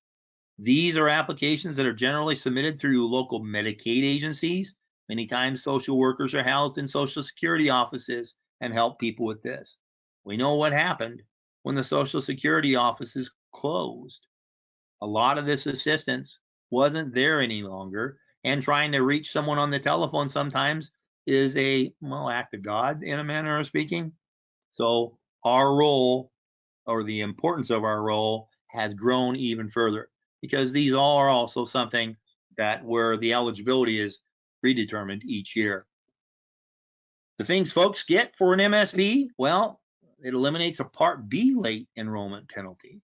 These are applications that are generally submitted through local Medicaid agencies. Many times social workers are housed in Social Security offices and help people with this. We know what happened when the Social Security offices closed. A lot of this assistance wasn't there any longer, and trying to reach someone on the telephone sometimes is a, well, act of God in a manner of speaking. So our role, or the importance of our role, has grown even further, because these all are also something that where the eligibility is predetermined each year. The things folks get for an MSP, well, it eliminates a Part B late enrollment penalty.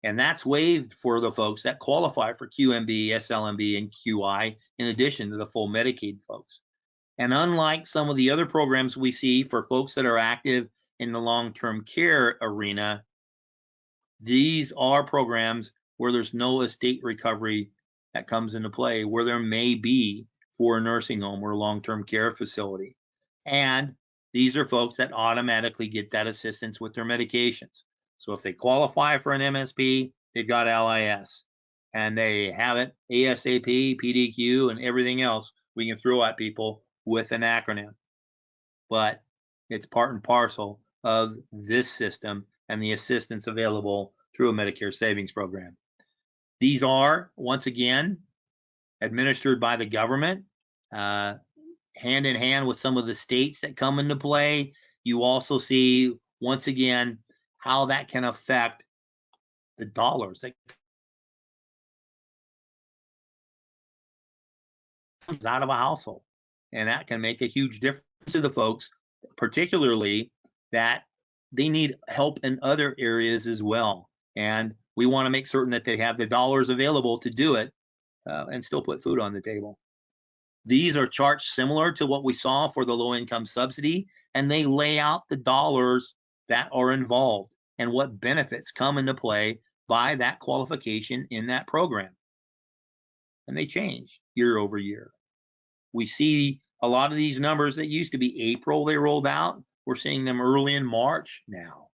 And that's waived for the folks that qualify for QMB, SLMB, and QI, in addition to the full Medicaid folks. And unlike some of the other programs we see for folks that are active in the long-term care arena, these are programs where there's no estate recovery that comes into play, where there may be for a nursing home or long-term care facility. And these are folks that automatically get that assistance with their medications. So if they qualify for an MSP, they've got LIS, and they have it ASAP, PDQ, and everything else we can throw at people with an acronym. But it's part and parcel of this system and the assistance available through a Medicare savings program. These are, once again, administered by the government, hand in hand with some of the states that come into play. You also see, once again, how that can affect the dollars that comes out of a household. And that can make a huge difference to the folks, particularly that they need help in other areas as well. And we want to make certain that they have the dollars available to do it and still put food on the table. These are charts similar to what we saw for the low income subsidy, and they lay out the dollars that are involved and what benefits come into play by that qualification in that program. And they change year over year. We see a lot of these numbers that used to be April they rolled out. We're seeing them early in March now.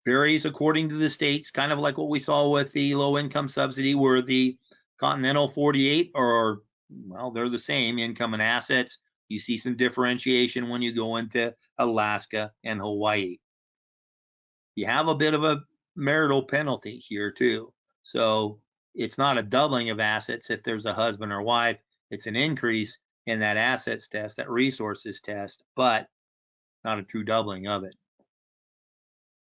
Varies according to the states, kind of like what we saw with the low income subsidy, where the continental 48 are, well, they're the same income and assets. You see some differentiation when you go into Alaska and Hawaii. You have a bit of a marital penalty here too. So it's not a doubling of assets if there's a husband or wife. It's an increase in that assets test, that resources test, but not a true doubling of it.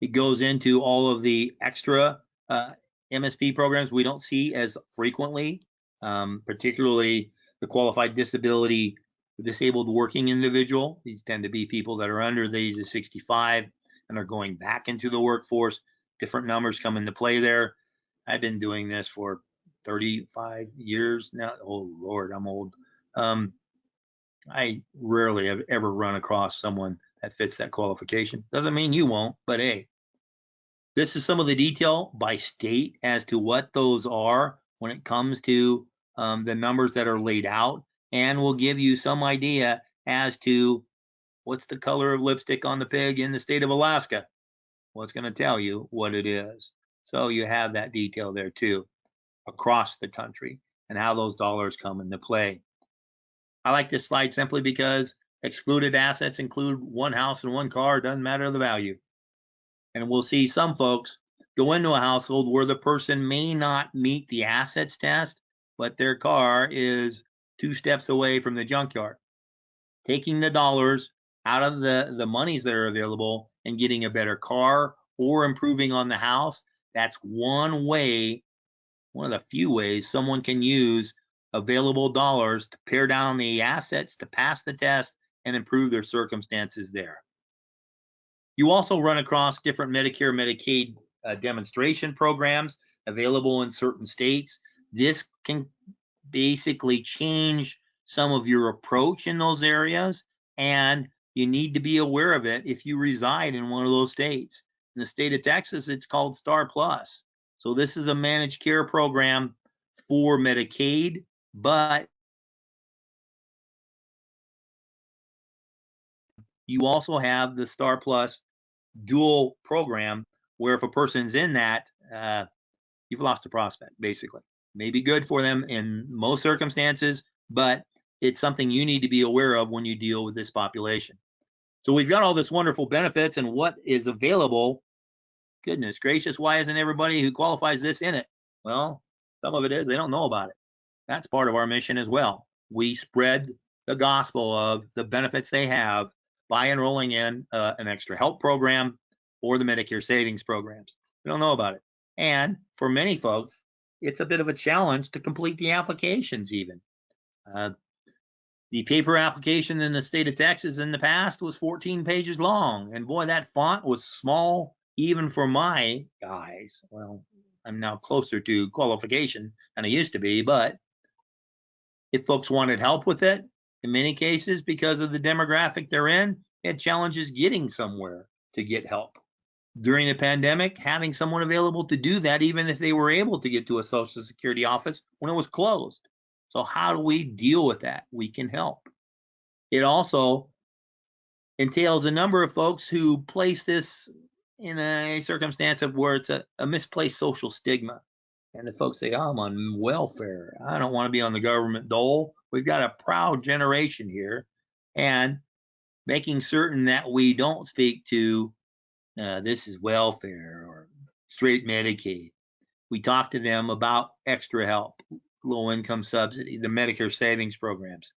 It goes into all of the extra MSP programs we don't see as frequently, particularly the qualified disability, disabled working individual. These tend to be people that are under the age of 65 and are going back into the workforce. Different numbers come into play there. I've been doing this for 35 years now. Oh, Lord, I'm old. I rarely have ever run across someone that fits that qualification. Doesn't mean you won't, but hey, this is some of the detail by state as to what those are when it comes to the numbers that are laid out, and will give you some idea as to what's the color of lipstick on the pig in the state of Alaska. Well, it's going to tell you what it is. So you have that detail there too, across the country, and how those dollars come into play. I like this slide simply because excluded assets include one house and one car, doesn't matter the value. And we'll see some folks go into a household where the person may not meet the assets test, but their car is 2 steps away from the junkyard. Taking the dollars out of the monies that are available and getting a better car or improving on the house, that's one way, one of the few ways someone can use available dollars to pare down the assets to pass the test and improve their circumstances there. You also run across different Medicare, Medicaid demonstration programs available in certain states. This can basically change some of your approach in those areas and you need to be aware of it if you reside in one of those states. In the state of Texas, it's called Star Plus. So this is a managed care program for Medicaid, but you also have the Star Plus dual program where if a person's in that, you've lost a prospect, basically. May be good for them in most circumstances, but it's something you need to be aware of when you deal with this population. So we've got all this wonderful benefits and what is available. Goodness gracious, why isn't everybody who qualifies this in it? Well, some of it is they don't know about it. That's part of our mission as well. We spread the gospel of the benefits they have by enrolling in an extra help program or the Medicare savings programs. They don't know about it. And for many folks, it's a bit of a challenge to complete the applications even. The paper application in the state of Texas in the past was 14 pages long. And boy, that font was small even for my eyes. Well, I'm now closer to qualification than I used to be, but if folks wanted help with it, in many cases, because of the demographic they're in, they had challenges getting somewhere to get help. During the pandemic, having someone available to do that, even if they were able to get to a Social Security office when it was closed. So, how do we deal with that? We can help. It also entails a number of folks who place this in a circumstance of where it's a misplaced social stigma. And the folks say, oh, I'm on welfare. I don't want to be on the government dole. We've got a proud generation here. And making certain that we don't speak to this is welfare or straight Medicaid. We talk to them about extra help, low income subsidy, the Medicare savings programs.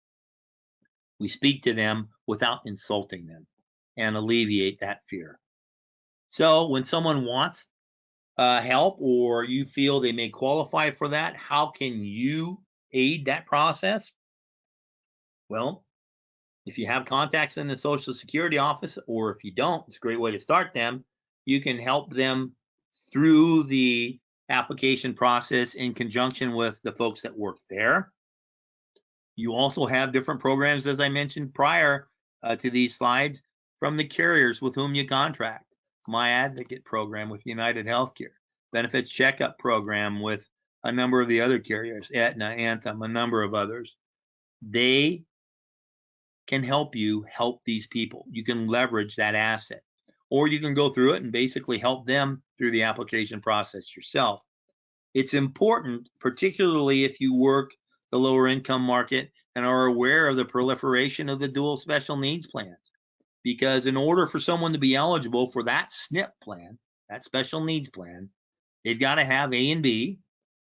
We speak to them without insulting them and alleviate that fear. So when someone wants help or you feel they may qualify for that, how can you aid that process? Well, if you have contacts in the Social Security office, or if you don't, it's a great way to start them. You can help them through the application process in conjunction with the folks that work there. You also have different programs, as I mentioned prior to these slides, from the carriers with whom you contract. My Advocate program with United Healthcare, benefits checkup program with a number of the other carriers, Aetna, Anthem, a number of others. They can help you help these people. You can leverage that asset, or you can go through it and basically help them through the application process yourself. It's important, particularly if you work the lower income market and are aware of the proliferation of the dual special needs plans. Because in order for someone to be eligible for that SNP plan, that special needs plan, they've got to have A and B.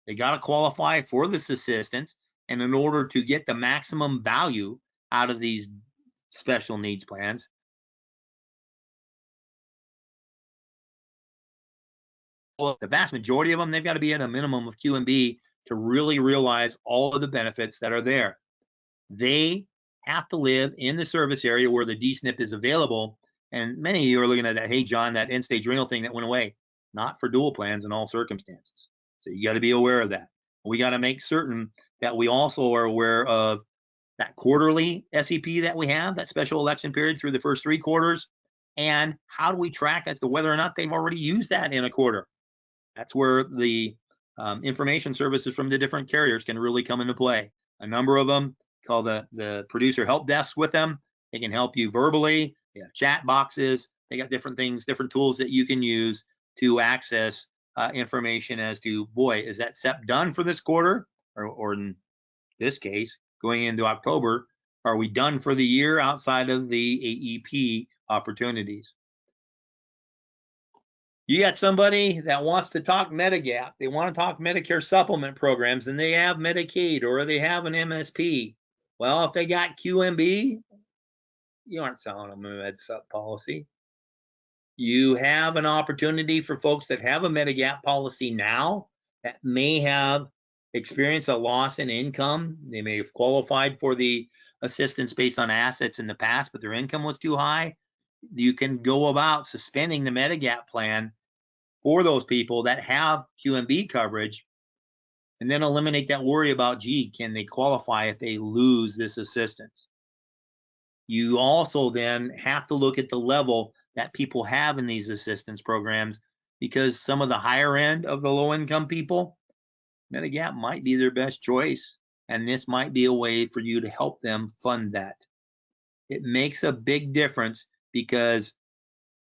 They got to qualify for this assistance. And in order to get the maximum value out of these special needs plans, well, the vast majority of them, they've got to be at a minimum of Q and B to really realize all of the benefits that are there. They have to live in the service area where the DSNP is available. And many of you are looking at that, hey, John, that end stage renal thing that went away. Not for dual plans in all circumstances. So you got to be aware of that. We got to make certain that we also are aware of that quarterly SEP that we have, that special election period through the first 3 quarters. And how do we track as to whether or not they've already used that in a quarter? That's where the information services from the different carriers can really come into play. A number of them call the producer help desks with them. They can help you verbally. They have chat boxes. They got different things, different tools that you can use to access information as to, boy, is that SEP done for this quarter? Or in this case, going into October, are we done for the year outside of the AEP opportunities? You got somebody that wants to talk Medigap. They want to talk Medicare supplement programs, and they have Medicaid or they have an MSP. Well, if they got QMB, you aren't selling them a MedSup policy. You have an opportunity for folks that have a Medigap policy now that may have experienced a loss in income. They may have qualified for the assistance based on assets in the past, but their income was too high. You can go about suspending the Medigap plan for those people that have QMB coverage, and then eliminate that worry about, gee, can they qualify if they lose this assistance? You also then have to look at the level that people have in these assistance programs, because some of the higher end of the low income people, Medigap might be their best choice. And this might be a way for you to help them fund that. It makes a big difference because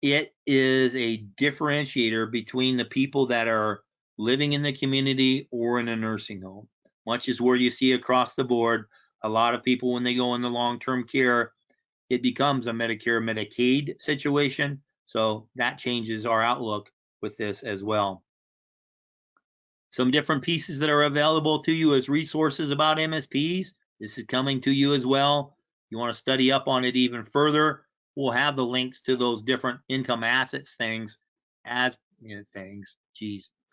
it is a differentiator between the people that are living in the community or in a nursing home. Much as where you see across the board, a lot of people, when they go into long-term care, it becomes a Medicare Medicaid situation. So that changes our outlook with this as well. Some different pieces that are available to you as resources about MSPs. This is coming to you as well. You want to study up on it even further, we'll have the links to those different income assets things as the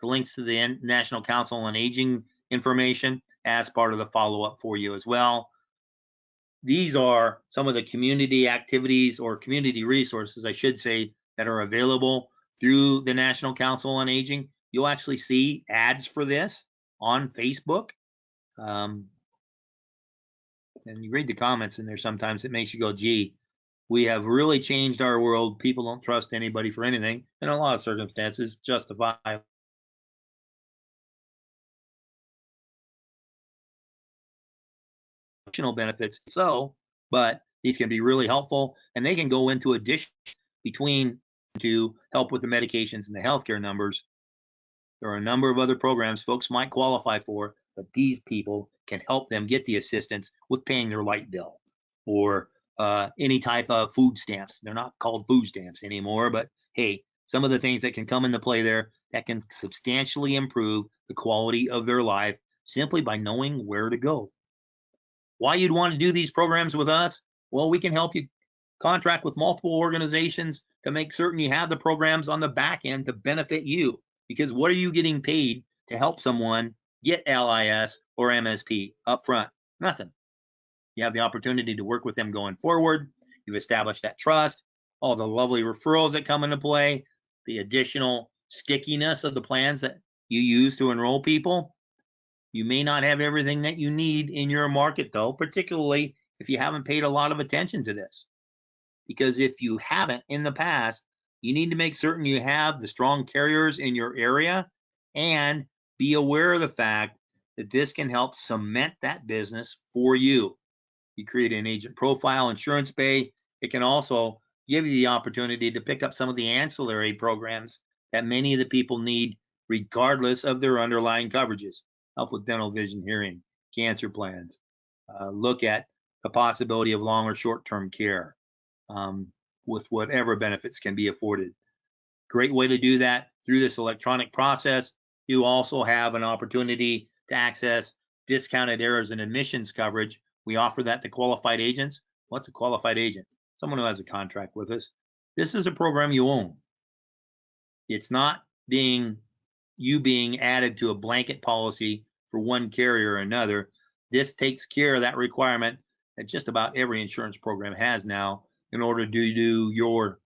links to the National Council on Aging information as part of the follow-up for you as well. These are some of the community activities or community resources, I should say, that are available through the National Council on Aging. You'll actually see ads for this on Facebook. And you read the comments in there sometimes, it makes you go, gee, we have really changed our world. People don't trust anybody for anything. In a lot of circumstances, justifiable benefits. So, but these can be really helpful, and they can go into addition between to help with the medications and the healthcare numbers. There are a number of other programs folks might qualify for, but these people can help them get the assistance with paying their light bill or any type of food stamps. They're not called food stamps anymore, but hey, some of the things that can come into play there that can substantially improve the quality of their life simply by knowing where to go. Why you'd want to do these programs with us? Well, we can help you contract with multiple organizations to make certain you have the programs on the back end to benefit you. Because what are you getting paid to help someone get LIS or MSP up front? Nothing. You have the opportunity to work with them going forward. You've established that trust, all the lovely referrals that come into play, the additional stickiness of the plans that you use to enroll people. You may not have everything that you need in your market, though, particularly if you haven't paid a lot of attention to this. Because if you haven't in the past, you need to make certain you have the strong carriers in your area and be aware of the fact that this can help cement that business for you. You create an agent profile, insurance bay. It can also give you the opportunity to pick up some of the ancillary programs that many of the people need, regardless of their underlying coverages. Help with dental, vision, hearing, cancer plans. Look at the possibility of long or short-term care with whatever benefits can be afforded. Great way to do that through this electronic process. You also have an opportunity to access discounted errors and admissions coverage. We offer that to qualified agents. What's a qualified agent? Someone who has a contract with us. This is a program you own. It's not being added to a blanket policy for one carrier or another. This takes care of that requirement that just about every insurance program has now in order to do your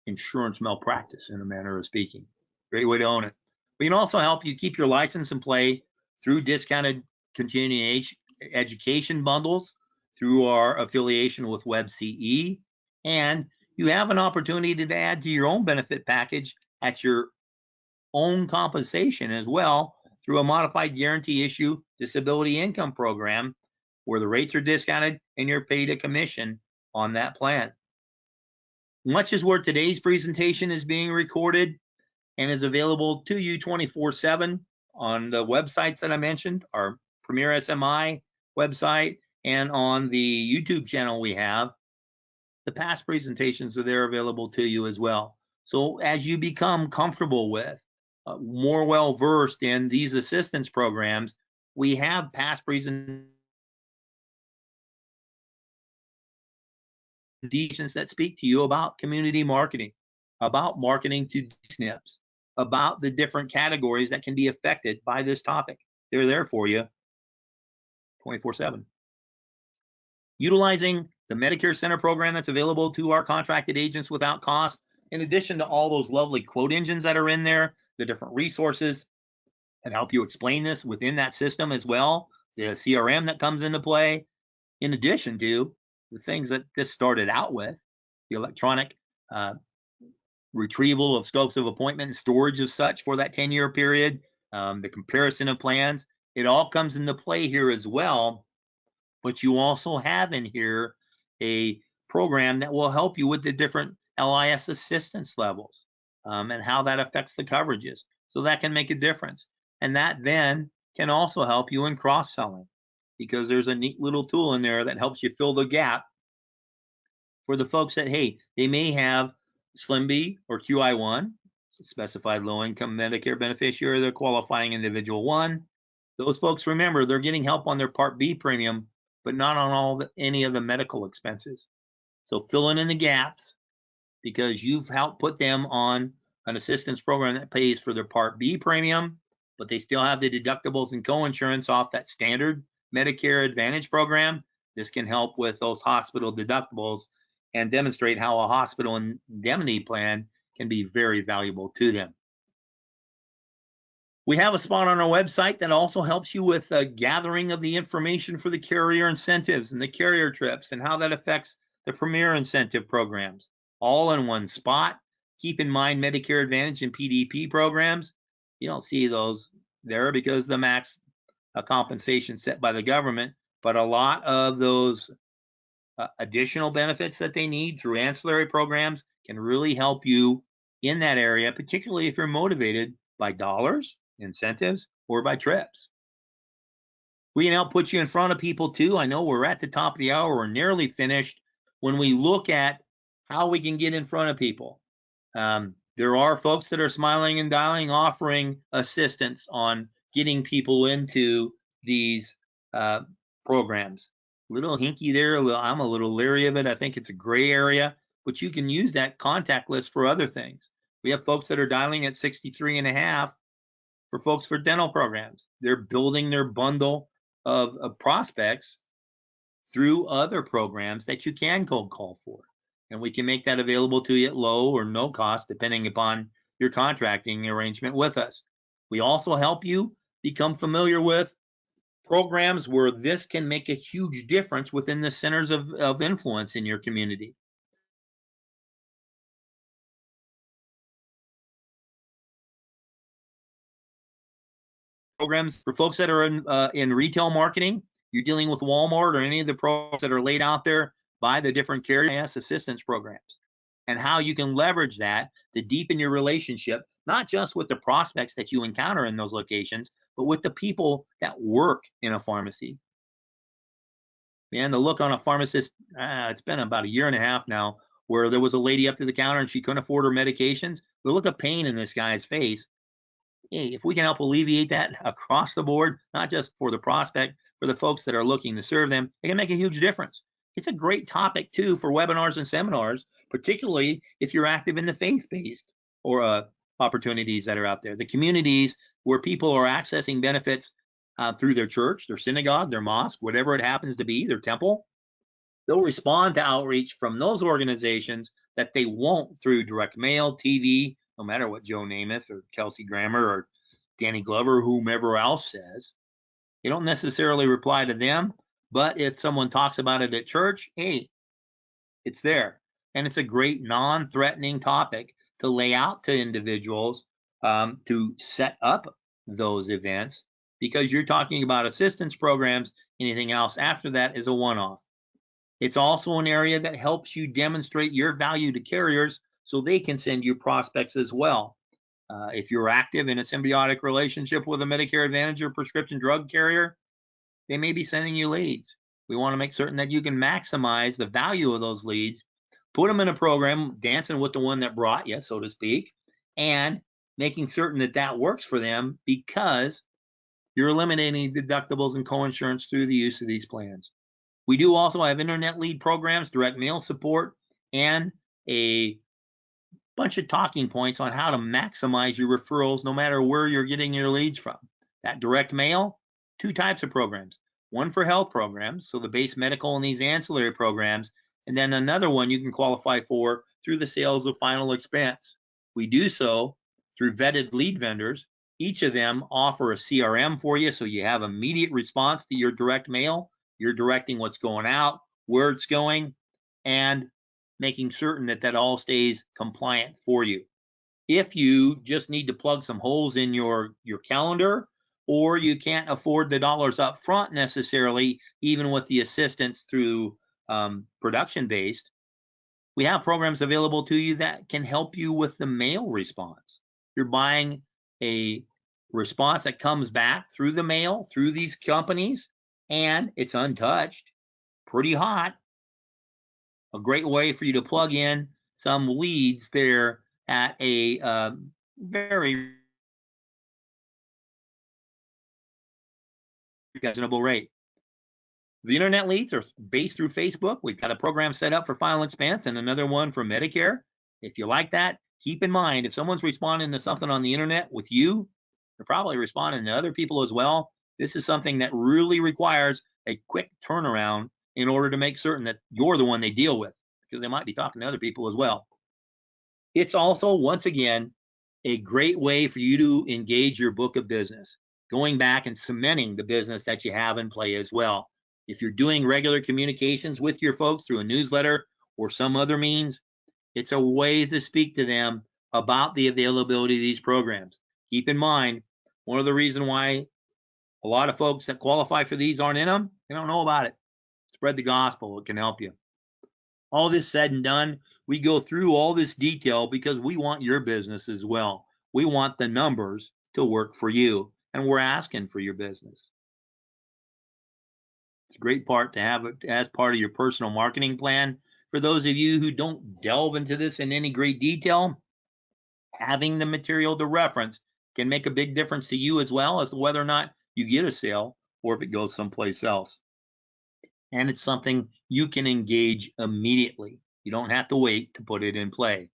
insurance malpractice, in a manner of speaking. Great way to own it. We can also help you keep your license in play through discounted continuing education bundles through our affiliation with WebCE. And you have an opportunity to add to your own benefit package at your own compensation as well through a modified guarantee issue disability income program where the rates are discounted and you're paid a commission on that plan. Much as where today's presentation is being recorded and is available to you 24/7 on the websites that I mentioned, our Premier SMI website and on the YouTube channel we have, the past presentations are there available to you as well. So as you become comfortable with, more well-versed in these assistance programs, we have past presentations that speak to you about community marketing, about marketing to SNPs, about the different categories that can be affected by this topic. They're there for you 24/7. Utilizing the Medicare Center program that's available to our contracted agents without cost, in addition to all those lovely quote engines that are in there, the different resources that help you explain this within that system as well, the CRM that comes into play, in addition to the things that this started out with, the electronic uh, retrieval of scopes of appointment and storage of such for that 10-year period, the comparison of plans, it all comes into play here as well. But you also have in here a program that will help you with the different LIS assistance levels and how that affects the coverages. So that can make a difference. And that then can also help you in cross selling because there's a neat little tool in there that helps you fill the gap for the folks that, hey, they may have SLIM-B or QI1, specified low income Medicare beneficiary, they're qualifying individual one. Those folks, remember, they're getting help on their Part B premium, but not on any of the medical expenses. So filling in the gaps because you've helped put them on an assistance program that pays for their Part B premium, but they still have the deductibles and coinsurance off that standard Medicare Advantage program. This can help with those hospital deductibles and demonstrate how a hospital indemnity plan can be very valuable to them. We have a spot on our website that also helps you with gathering of the information for the carrier incentives and the carrier trips and how that affects the premier incentive programs, all in one spot. Keep in mind Medicare Advantage and PDP programs. You don't see those there because the max compensation set by the government, but a lot of those additional benefits that they need through ancillary programs can really help you in that area, particularly if you're motivated by dollars, incentives, or by trips. We can help put you in front of people too. I know we're at the top of the hour, we're nearly finished. When we look at how we can get in front of people, there are folks that are smiling and dialing, offering assistance on getting people into these programs. Little hinky there. I'm a little leery of it. I think it's a gray area, but you can use that contact list for other things. We have folks that are dialing at 63 and a half for folks for dental programs. They're building their bundle of prospects through other programs that you can cold call for. And we can make that available to you at low or no cost, depending upon your contracting arrangement with us. We also help you become familiar with programs where this can make a huge difference within the centers of influence in your community. Programs for folks that are in retail marketing, you're dealing with Walmart or any of the programs that are laid out there by the different carrier assistance programs, and how you can leverage that to deepen your relationship, not just with the prospects that you encounter in those locations, but with the people that work in a pharmacy. Man, the look on a pharmacist, it's been about a year and a half now, where there was a lady up to the counter and she couldn't afford her medications. The look of pain in this guy's face. Hey, if we can help alleviate that across the board, not just for the prospect, for the folks that are looking to serve them, it can make a huge difference. It's a great topic too for webinars and seminars, particularly if you're active in the faith-based or opportunities that are out there, the communities where people are accessing benefits through their church, their synagogue, their mosque, whatever it happens to be, their temple. They'll respond to outreach from those organizations that they won't through direct mail, TV, no matter what Joe Namath or Kelsey Grammer or Danny Glover or whomever else says. You don't necessarily reply to them, but if someone talks about it at church, hey, it's there. And it's a great non-threatening topic to lay out to individuals to set up those events, because you're talking about assistance programs. Anything else after that is a one-off. It's also an area that helps you demonstrate your value to carriers so they can send you prospects as well. If you're active in a symbiotic relationship with a Medicare Advantage or prescription drug carrier, they may be sending you leads. We want to make certain that you can maximize the value of those leads, put them in a program, dancing with the one that brought you, so to speak, and making certain that that works for them because you're eliminating deductibles and coinsurance through the use of these plans. We do also have internet lead programs, direct mail support, and a bunch of talking points on how to maximize your referrals no matter where you're getting your leads from. That direct mail, two types of programs. One for health programs, so the base medical and these ancillary programs, and then another one you can qualify for through the sales of final expense. We do so through vetted lead vendors. Each of them offer a CRM for you, so you have immediate response to your direct mail. You're directing what's going out, where it's going, and making certain that that all stays compliant for you. If you just need to plug some holes in your calendar, or you can't afford the dollars up front necessarily, even with the assistance through production based, we have programs available to you that can help you with the mail response. You're buying a response that comes back through the mail, through these companies, and it's untouched, pretty hot. A great way for you to plug in some leads there at a very reasonable rate. The internet leads are based through Facebook. We've got a program set up for Final Expense and another one for Medicare. If you like that, keep in mind if someone's responding to something on the internet with you, they're probably responding to other people as well. This is something that really requires a quick turnaround in order to make certain that you're the one they deal with, because they might be talking to other people as well. It's also, once again, a great way for you to engage your book of business, going back and cementing the business that you have in play as well. If you're doing regular communications with your folks through a newsletter or some other means, it's a way to speak to them about the availability of these programs. Keep in mind, one of the reasons why a lot of folks that qualify for these aren't in them, they don't know about it. Spread the gospel, it can help you. All this said and done, we go through all this detail because we want your business as well. We want the numbers to work for you, and we're asking for your business. It's a great part to have it as part of your personal marketing plan. For those of you who don't delve into this in any great detail, having the material to reference can make a big difference to you as well as to whether or not you get a sale or if it goes someplace else. And it's something you can engage immediately. You don't have to wait to put it in play.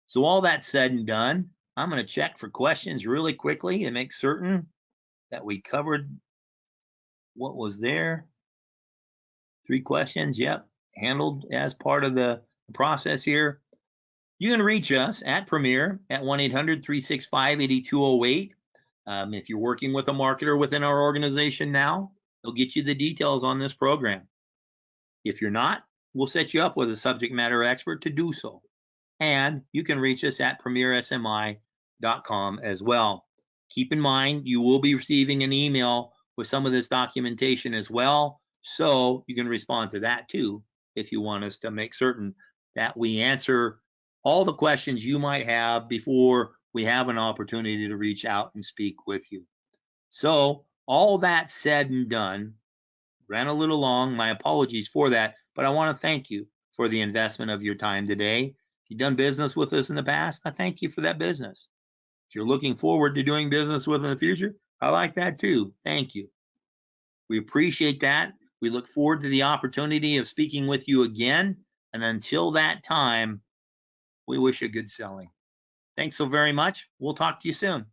So all that said and done, I'm going to check for questions really quickly and make certain that we covered what was there. 3 questions, yep, handled as part of the process here. You can reach us at Premier at 1-800-365-8208. If you're working with a marketer within our organization now, they'll get you the details on this program. If you're not, we'll set you up with a subject matter expert to do so. And you can reach us at premiersmi.com as well. Keep in mind, you will be receiving an email with some of this documentation as well, so you can respond to that too if you want us to make certain that we answer all the questions you might have before we have an opportunity to reach out and speak with you. So all that said and done, ran a little long, my apologies for that, but I want to thank you for the investment of your time today. If you've done business with us in the past, I thank you for that business. If you're looking forward to doing business with in the future, I like that too. Thank you. We appreciate that. We look forward to the opportunity of speaking with you again. And until that time, we wish you good selling. Thanks so very much. We'll talk to you soon.